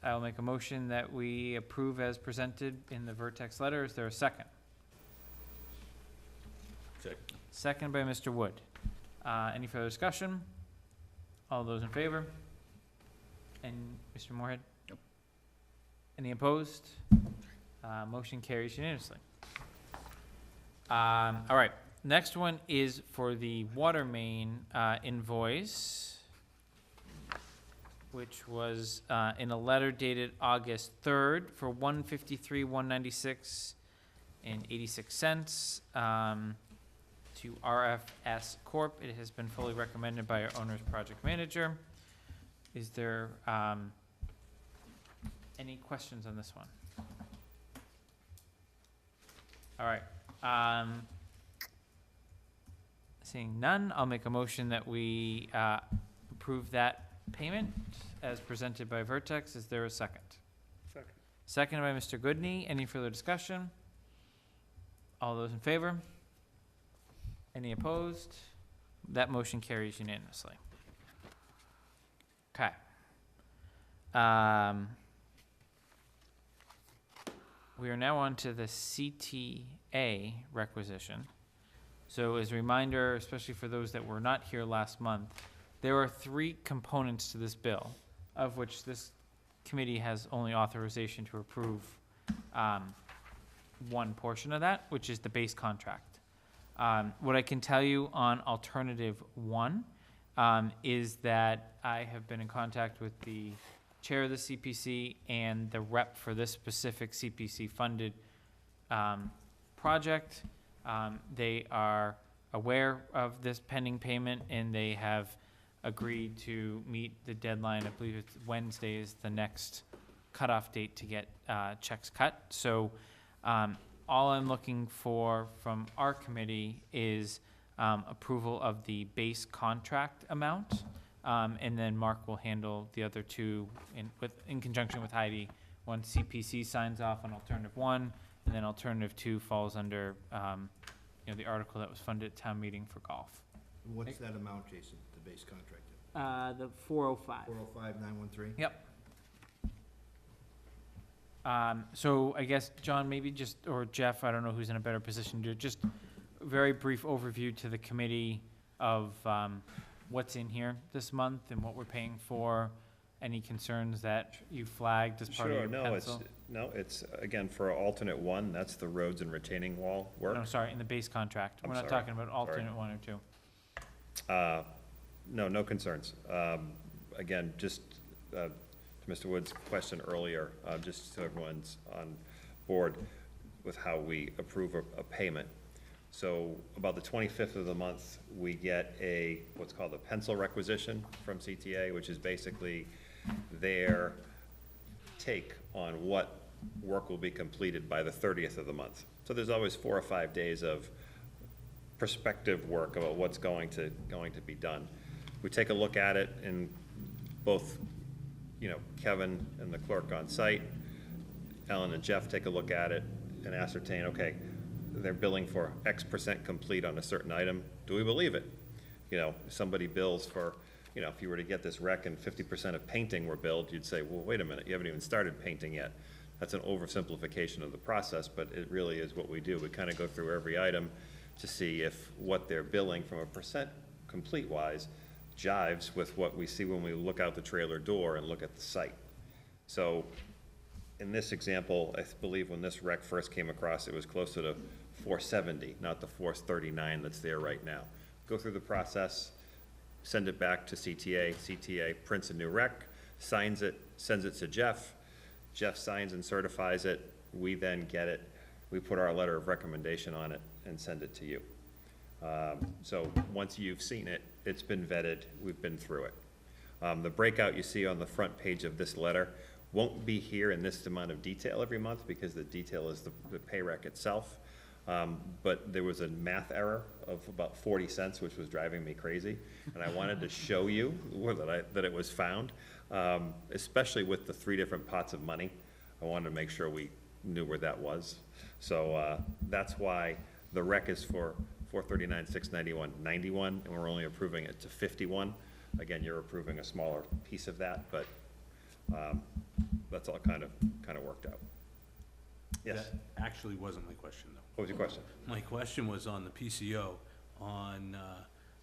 I'll make a motion that we approve as presented in the Vertex letter. Is there a second? Second. Second by Mr. Wood. Any further discussion? All those in favor? And Mr. Moorhead? Yep. Any opposed? Motion carries unanimously. All right, next one is for the water main invoice, which was in a letter dated August 3rd for $153,196.86 to RFS Corp. It has been fully recommended by our owner's project manager. Is there any questions on this one? All right. Seeing none, I'll make a motion that we approve that payment as presented by Vertex. Is there a second? Second. Seconded by Mr. Goodney. Any further discussion? All those in favor? Any opposed? That motion carries unanimously. Okay. We are now on to the CTA requisition. So as a reminder, especially for those that were not here last month, there are three components to this bill, of which this committee has only authorization to approve one portion of that, which is the base contract. What I can tell you on alternative one is that I have been in contact with the chair of the CPC and the rep for this specific CPC-funded project. They are aware of this pending payment, and they have agreed to meet the deadline. I believe it's Wednesday is the next cutoff date to get checks cut. So all I'm looking for from our committee is approval of the base contract amount. And then Mark will handle the other two in conjunction with Heidi. Once CPC signs off on alternative one, and then alternative two falls under, the article that was funded at town meeting for golf. What's that amount, Jason, the base contract? The 405. 405,913? Yep. So I guess, John, maybe just, or Jeff, I don't know who's in a better position to, just a very brief overview to the committee of what's in here this month and what we're paying for, any concerns that you flagged as part of your pencil? It's, again, for alternate one, that's the roads and retaining wall work. No, sorry, in the base contract. I'm We're not sorry. talking about alternate one or two. No concerns. Again, just to Mr. Wood's question earlier, just so everyone's on board, with how we approve a payment. So about the 25th of the month, we get what's called a pencil requisition from CTA, which is basically their take on what work will be completed by the 30th of the month. So there's always 4 or 5 days of prospective work about what's going to be done. We take a look at it, and both, Kevin and the clerk on site, Ellen and Jeff take a look at it and ascertain, okay, they're billing for X% complete on a certain item. Do we believe it? If somebody bills for, if you were to get this wreck and 50% of painting were billed, you'd say, well, wait a minute, you haven't even started painting yet. That's an oversimplification of the process, but it really is what we do. We kind of go through every item to see if what they're billing from a percent complete wise jives with what we see when we look out the trailer door and look at the site. So in this example, I believe when this wreck first came across, it was closer to 470, not the 439 that's there right now. Go through the process, send it back to CTA. CTA prints a new rec, signs it, sends it to Jeff. Jeff signs and certifies it. We then get it. We put our letter of recommendation on it and send it to you. So once you've seen it, it's been vetted. We've been through it. The breakout you see on the front page of this letter won't be here in this amount of detail every month because the detail is the pay rec itself. But there was a math error of about 40 cents, which was driving me crazy. And I wanted to show you that it was found, especially with the 3 different pots of money. I wanted to make sure we knew where that was. So that's why the rec is for 439, 691, 91, and we're only approving it to 51. Again, you're approving a smaller piece of that, but that's all kind of worked out. Yes, That actually wasn't my question, though. what was your question? My question was on the PCO, on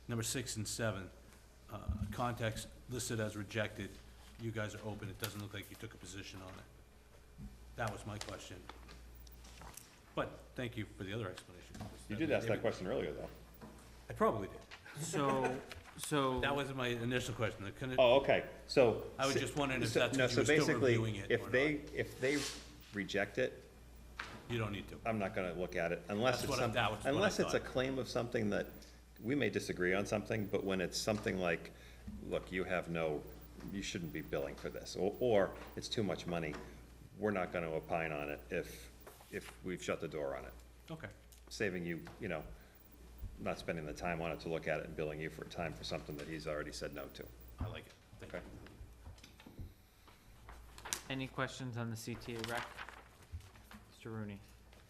number 6 and 7, contacts listed as rejected. You guys are open. It doesn't look like you took a position on it. That was my question. But thank you for the other explanation. You did ask that question earlier, though. I probably did. So, That wasn't my initial question. I couldn't- Oh, okay, so. I was just wondering if so- that's no, if you so were still basically, reviewing it or if not. they reject it, You don't need to. I'm not gonna look at it unless That's it's what I- some, that was what I unless it's a thought. claim of something that, we may disagree on something, but when it's something like, look, you shouldn't be billing for this, or it's too much money, we're not gonna opine on it if we've shut the door on it, Okay. saving you, not spending the time on it to look at it and billing you for time for something that he's already said no to. I like it. Thank you. Okay. any questions on the CTA rec? Mr. Rooney?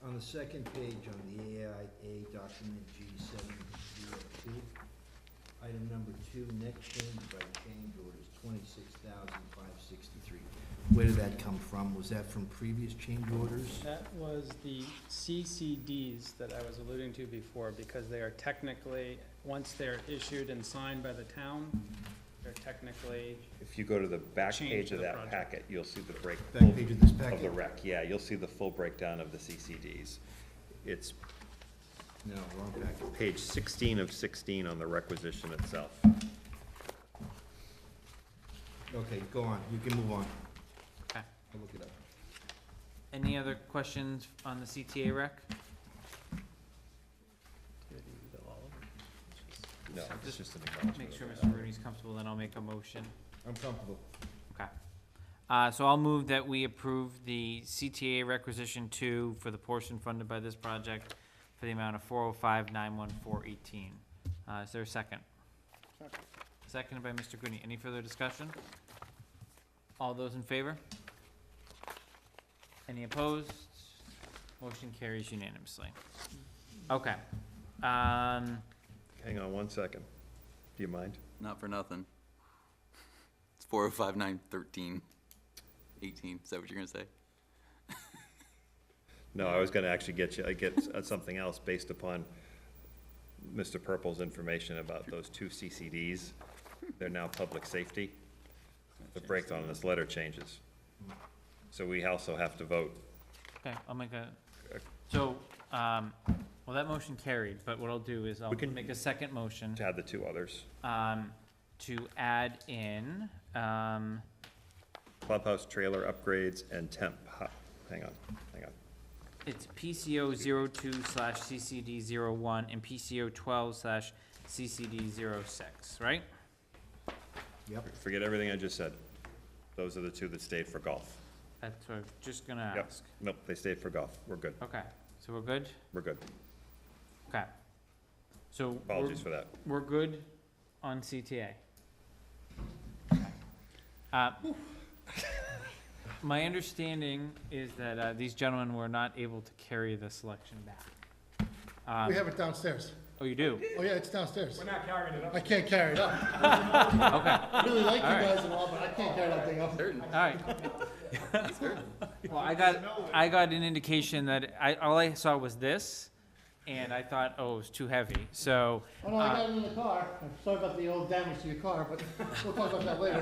On the second page on the AIA document G702, item number 2, net change by change orders, 26,563. Where did that come from? Was that from previous change orders? That was the CCDs that I was alluding to before, because they are technically, once they're issued and signed by the town, they're technically, If you go to the back Change page to of the that project. packet, you'll see the Back page of this of the packet? rec, yeah, you'll see the full breakdown of the CCDs. It's No, wrong packet. page 16 of 16 on the requisition itself. Okay, go on, you can move on. Okay. I'll look it up. Any other questions on the CTA rec? No, So it's just just an acknowledgement. Make sure of Mr. that. Rooney's comfortable, then I'll make a motion. I'm comfortable. Okay. So I'll move that we approve the CTA requisition 2 for the portion funded by this project for the amount of $405,914,18. Is there a second? Seconded by Mr. Goodney. Any further discussion? All those in favor? Any opposed? Motion carries unanimously. Okay. Hang on one second. Do you mind? Not for nothing. It's 405,913, 18. Is that what you're gonna say? No, I was gonna actually get something else based upon Mr. Purple's information about those 2 CCDs. They're now public safety. The breakdown on this letter changes. So we also have to vote. Okay, I'll make so, well, that motion carried, but what I'll do is I'll We can- make a second motion, To add the 2 others. to add in, Clubhouse trailer upgrades and temp, hang on. it's PCO 02/CCD 01 and PCO 12/CCD 06, right? Forget everything I just said. Those are the two that stayed for golf. That's what I'm just gonna Yep. ask. Nope, they stayed for golf. We're good. Okay, so we're good? We're good. Okay. So Apologies for that. we're good on CTA. My understanding is that these gentlemen were not able to carry the selection back. We have it downstairs. Oh, you do? Oh, yeah, it's downstairs. We're not carrying it up. I can't carry it up. Okay, I really like you All right. guys and all, but I can't carry that thing up. all right. Well, I got an indication that all I saw was this, and I thought, oh, it was too heavy, so. Oh, no, I got it in the car. I'm sorry about the old damage to your car, but we'll talk about that later.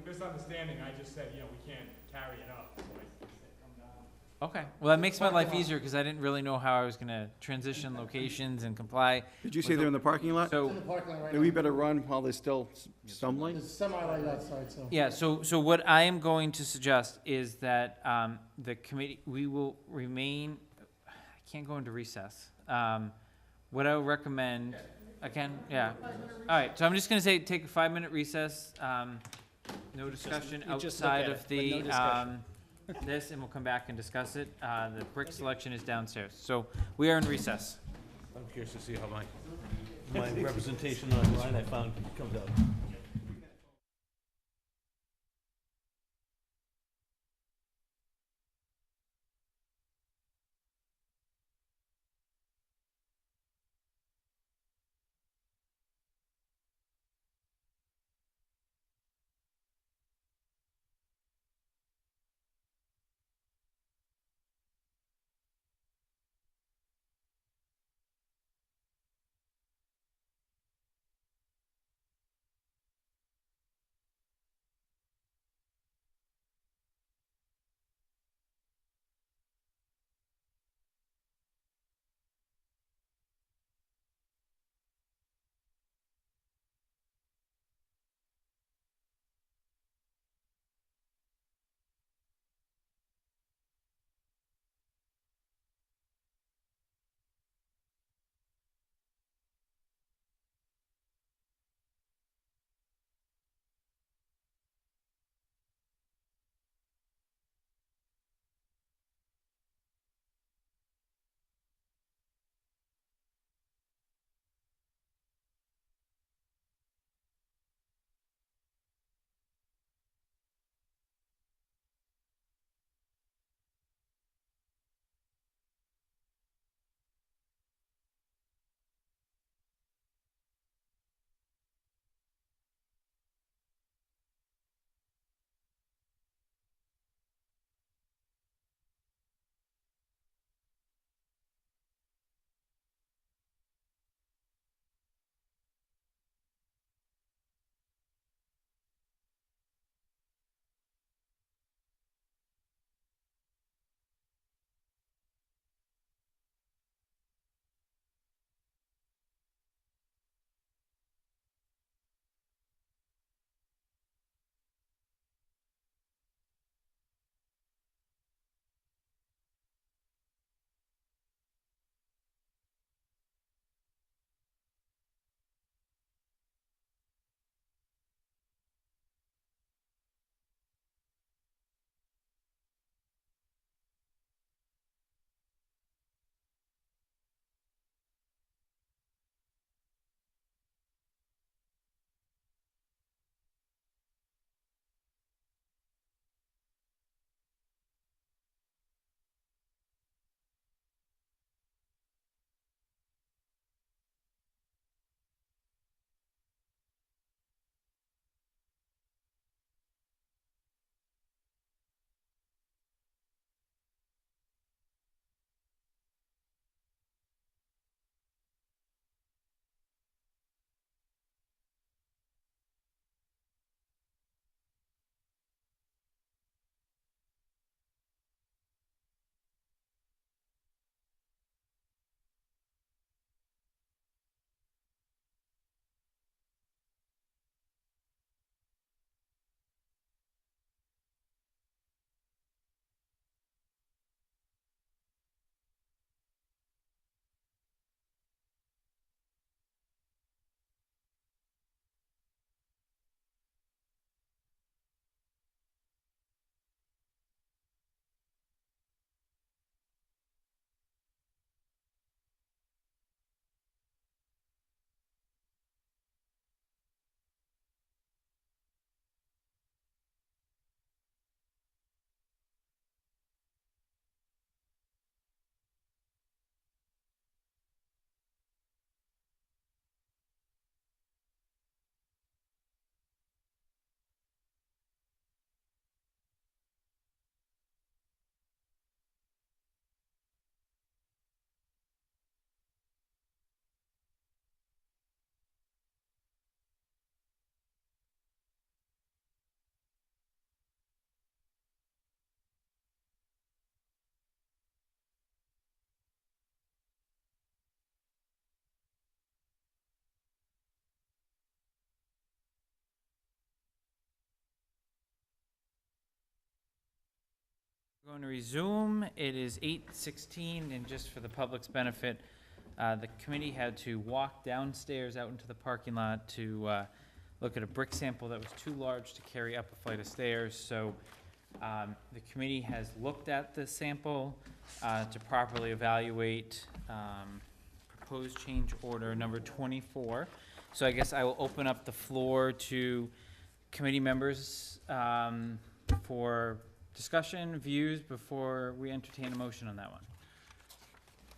Misunderstanding, I just said, we can't carry it up, so I said, come down. Okay, well, that makes my life easier, because I didn't really know how I was gonna transition locations and comply. Did you say they're in the parking lot? It's in So, the parking lot right Then we now. better run while they're still stumbling? There's a semi-light outside, so. yeah, so what I am going to suggest is that, the committee, we will remain, I can't go into recess. What I would recommend, I can, yeah. All right, so I'm just gonna say, take a 5-minute recess, no discussion you just look outside at of it, but the, no discussion. this, and we'll come back and discuss it. The brick selection is downstairs, so we are in recess. I'm curious to see how my representation online I found comes out. Going to resume. It is 8:16, and just for the public's benefit, the committee had to walk downstairs out into the parking lot to look at a brick sample that was too large to carry up a flight of stairs. So the committee has looked at the sample to properly evaluate proposed change order number 24. So I guess I will open up the floor to committee members for discussion, views, before we entertain a motion on that one.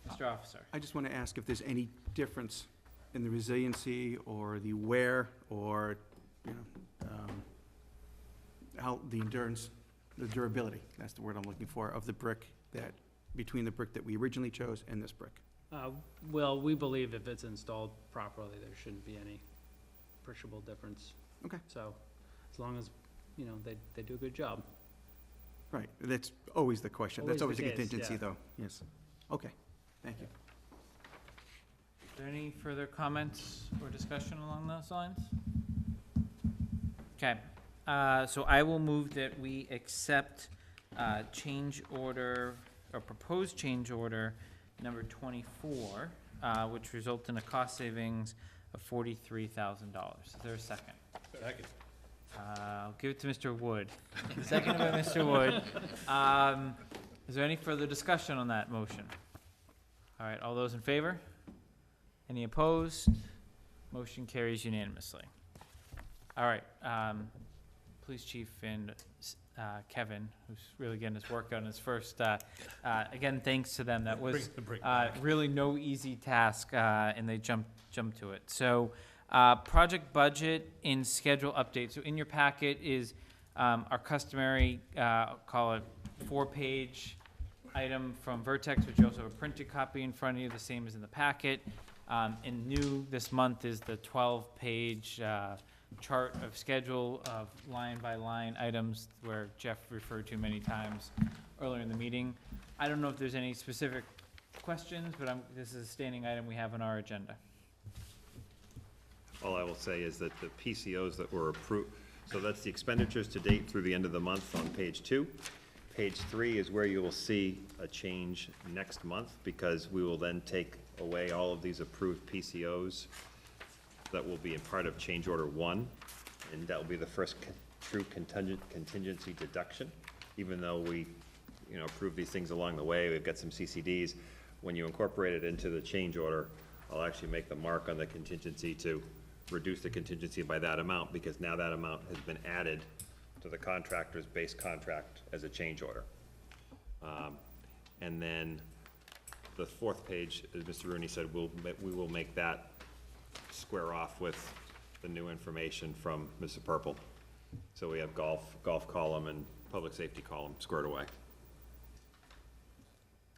Mr. Officer. I just want to ask if there's any difference in the resiliency or the wear or, you know, how the endurance, the durability, that's the word I'm looking for, of the brick that, between the brick that we originally chose and this brick. Well, we believe if it's installed properly, there shouldn't be any appreciable difference. Okay. So, as long as, you know, they do a good job. Right, that's always the question. That's always Always the the case, contingency, yeah. though, yes. Okay, thank you. Is there any further comments or discussion along those lines? Okay, so I will move that we accept change order, or proposed change order number 24, which result in a cost savings of $43,000. Is there a second? Second. I'll give it to Mr. Wood. Seconded by Mr. Wood. Is there any further discussion on that motion? All right, all those in favor? Any opposed? Motion carries unanimously. All right, Police Chief and Kevin, who's really getting his work on his first, again, thanks to them. That was really no easy task, and they jumped to it. So, project budget and schedule update. So in your packet is our customary, call it 4-page item from Vertex, which you also have a printed copy in front of you, the same as in the packet. And new this month is the 12-page chart of schedule of line-by-line items where Jeff referred to many times earlier in the meeting. I don't know if there's any specific questions, but this is a standing item we have on our agenda. All I will say is that the PCOs that were approved, so that's the expenditures to date through the end of the month on page 2. Page 3 is where you will see a change next month, because we will then take away all of these approved PCOs that will be a part of change order 1, and that will be the first true contingency deduction. Even though we, you know, approved these things along the way, we've got some CCDs. When you incorporate it into the change order, I'll actually make the mark on the contingency to reduce the contingency by that amount, because now that amount has been added to the contractor's base contract as a change order. And then the 4th page, as Mr. Rooney said, we will make that square off with the new information from Mr. Purple. So we have golf column and public safety column squared away.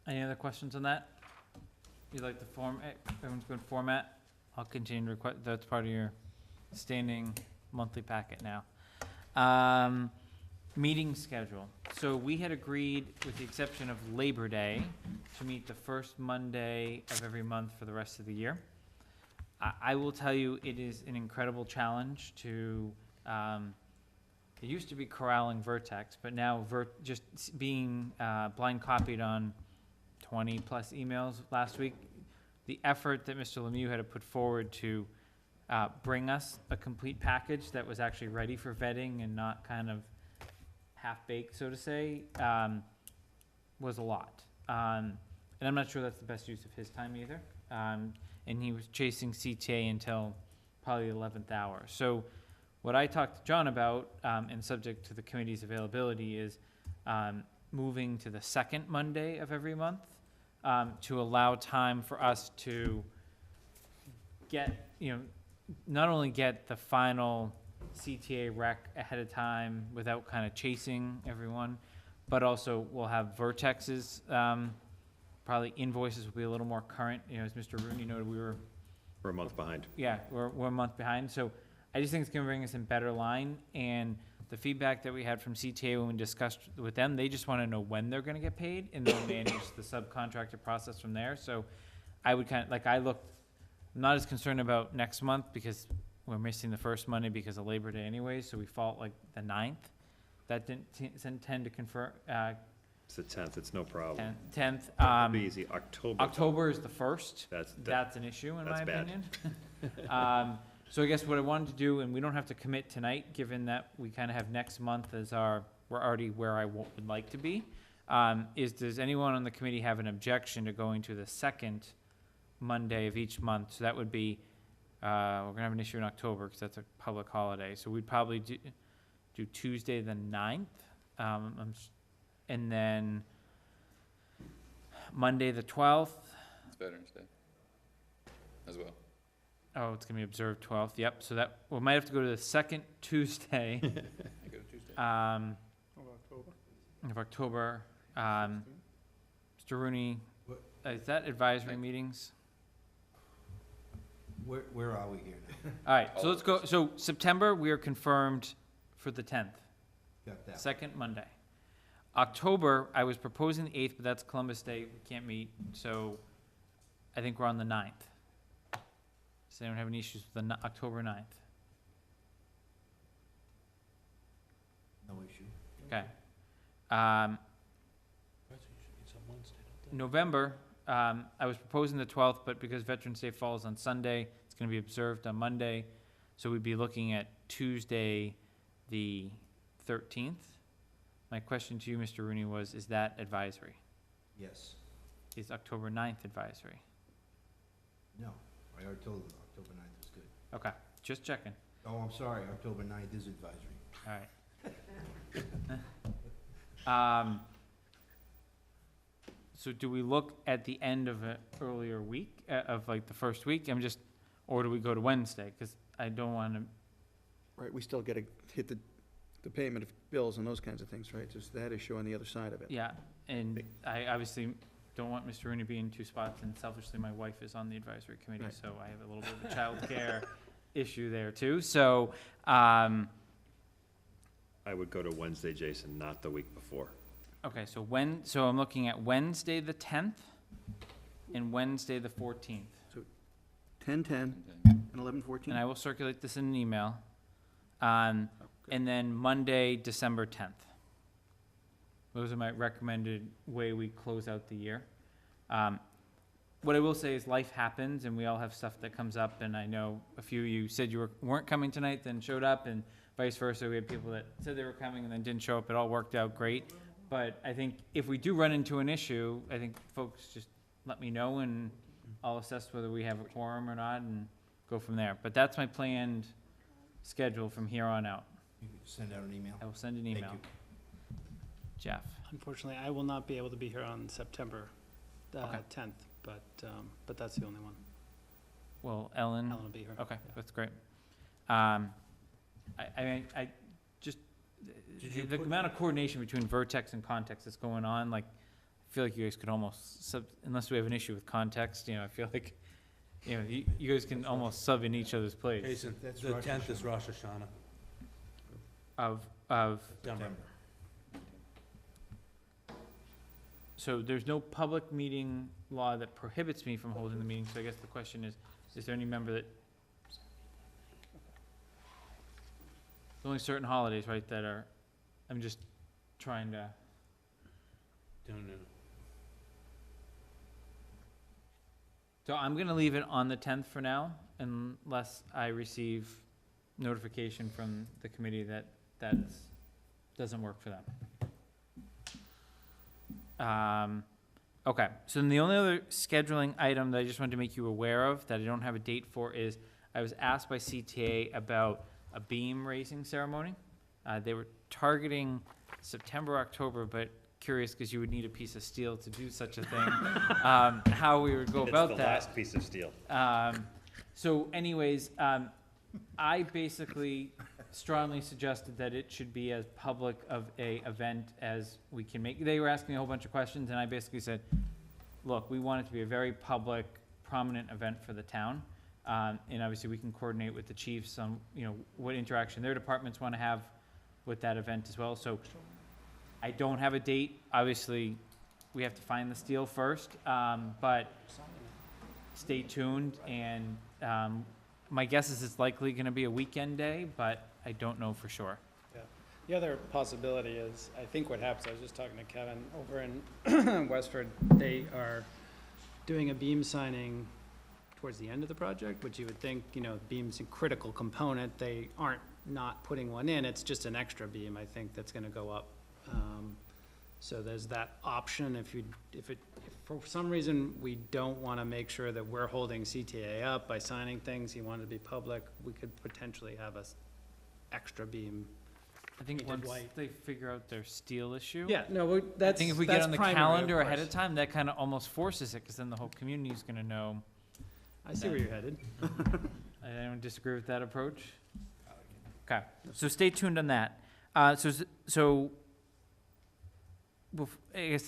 Any other questions on that? You like the form, everyone's good format? I'll continue to request, that's part of your standing monthly packet now. Meeting schedule. So we had agreed, with the exception of Labor Day, to meet the first Monday of every month for the rest of the year. I will tell you, it is an incredible challenge to, it used to be corralling Vertex, but now just being blind copied on 20-plus emails last week, the effort that Mr. Lemieux had to put forward to bring us a complete package that was actually ready for vetting and not kind of half-baked, so to say, was a lot. And I'm not sure that's the best use of his time either. And he was chasing CTA until probably the 11th hour. So what I talked to John about, and subject to the committee's availability, is moving to the second Monday of every month, to allow time for us to get, you know, not only get the final CTA rec ahead of time without kind of chasing everyone, but also we'll have Vertex's, probably invoices will be a little more current. You know, as Mr. Rooney noted, we're a month behind. Yeah, we're a month behind. So I just think it's gonna bring us in better line, and the feedback that we had from CTA when we discussed with them, they just want to know when they're going to get paid, and they'll manage the subcontractor process from there. So I would kind of, like, I'm not as concerned about next month because we're missing the first Monday because of Labor Day anyway, so we fall like the 9th. That didn't tend to It's the 10th, it's no problem. 10th. It'll be easy, October. October is the 1st. That's, That's an issue, in my that's bad. opinion. So I guess what I wanted to do, and we don't have to commit tonight, given that we kind of have next month as we're already where I would like to be, is does anyone on the committee have an objection to going to the second Monday of each month? So that would be, we're gonna have an issue in October, because that's a public holiday, so we'd probably do Tuesday the 9th, and then Monday the 12th. It's Veterans Day as well. Oh, it's gonna be observed 12th, yep, so that, we might have to go to the second Tuesday, I go to Tuesday. Of October. of October. Mr. Rooney, is that advisory meetings? Where are we here now? All right, so let's go, so September, we are confirmed for the 10th, Got that. second Monday. October, I was proposing the 8th, but that's Columbus Day, we can't meet, so I think we're on the 9th. Does anyone have any issues with the October 9th? No issue. Okay. That's usually some Wednesday, don't they? November, I was proposing the 12th, but because Veterans Day falls on Sunday, it's gonna be observed on Monday, so we'd be looking at Tuesday, the 13th. My question to you, Mr. Rooney, was, is that advisory? Yes. Is October 9th advisory? No, I already told them October 9th is good. Okay, just checking. Oh, I'm sorry, October 9th is advisory. All right. So do we look at the end of an earlier week, of like the first week? Or do we go to Wednesday? Because I don't want to, Right, we still gotta hit the payment of bills and those kinds of things, right? Just that issue on the other side of it. yeah, and I obviously don't want Mr. Rooney being in two spots, and selfishly, my wife is on the advisory committee, Right. so I have a little bit of a childcare issue there too. So, I would go to Wednesday, Jason, not the week before. okay, so I'm looking at Wednesday the 10th and Wednesday the 14th. 10/10 and 11/14. And I will circulate this in an email. And then Monday, December 10th. Those are my recommended way we close out the year. What I will say is life happens and we all have stuff that comes up, and I know a few of you said you weren't coming tonight, then showed up, and vice versa. We had people that said they were coming and then didn't show up. It all worked out great. But I think if we do run into an issue, I think folks just let me know and I'll assess whether we have a quorum or not and go from there. But that's my planned schedule from here on out. You could send out an email. I will send an Thank email. you. Jeff? Unfortunately, I will not be able to be here on September Okay. 10th, but that's the only one. Well, Ellen? Ellen will be here. Okay, Yeah. that's great. I just, the amount of coordination between Vertex and Context that's going on, like, I feel like you guys could almost unless we have an issue with Context, I feel like, you guys can almost sub in each other's place Jason, That's the Rosh 10th is Rosh Hashanah. of, September. so there's no public meeting law that prohibits me from holding the meeting, so I guess the question is there any member that? There's only certain holidays, right, that are, I'm just trying to, Don't know. so I'm gonna leave it on the 10th for now, unless I receive notification from the committee that doesn't work for them. Okay, so then the only other scheduling item that I just wanted to make you aware of, that I don't have a date for, is I was asked by CTA about a beam raising ceremony. They were targeting September, October, but curious, because you would need a piece of steel to do such a thing, how we would go about It's the that. last piece of steel. So anyways, I basically strongly suggested that it should be as public of a event as we can make. They were asking a whole bunch of questions, and I basically said, look, we want it to be a very public, prominent event for the town. And obviously, we can coordinate with the chiefs on, what interaction their departments want to have with that event as well. So I don't have a date. Obviously, we have to find the steel first, but stay tuned. And my guess is it's likely going to be a weekend day, but I don't know for sure. The other possibility is, I think what happens, I was just talking to Kevin, over in Westford, they are doing a beam signing towards the end of the project, which you would think, beam's a critical component. They aren't not putting one in, it's just an extra beam, I think, that's gonna go up. So there's that option if for some reason we don't wanna make sure that we're holding CTA up by signing things, you want it to be public, we could potentially have a extra beam. I think Painted once white. they figure out their steel issue. Yeah, no, I that's, think if we get that's on the primary, calendar of ahead of course. time, that kind of almost forces it, because then the whole community is gonna know. I see where you're headed. Anyone disagree with that approach? Okay, so stay tuned on that. I guess,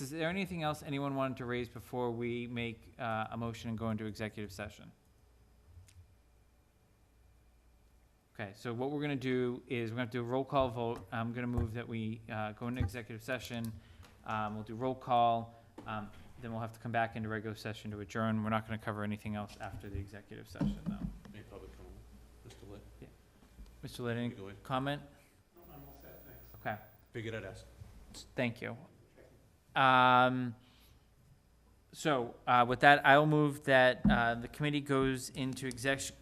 is there anything else anyone wanted to raise before we make a motion and go into executive session? Okay, so what we're gonna do is, we're gonna do a roll call vote. I'm gonna move that we go into executive session. We'll do roll call, then we'll have to come back into regular session to adjourn. We're not gonna cover anything else after the executive session, though. Any public comment? Mr. Lit? Mr. Lit, any Go ahead. comment? I'm all set, thanks. Okay. Figured I'd ask. Thank you. With that, I will move that the committee goes into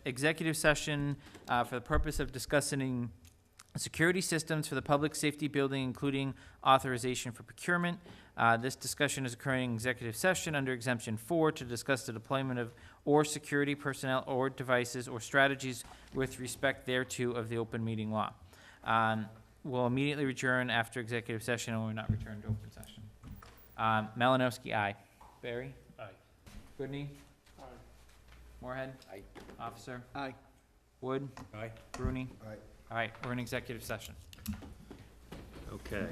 executive session for the purpose of discussing security systems for the public safety building, including authorization for procurement. This discussion is occurring in executive session under exemption 4 to discuss the deployment of or security personnel or devices or strategies with respect thereto of the open meeting law. We'll immediately adjourn after executive session and will not return to open session. Malinowski, aye. Barry? Aye. Goodney? Aye. Moorhead? Aye. Officer? Aye. Wood? Aye. Rooney? Aye. All right, we're in executive session. Okay.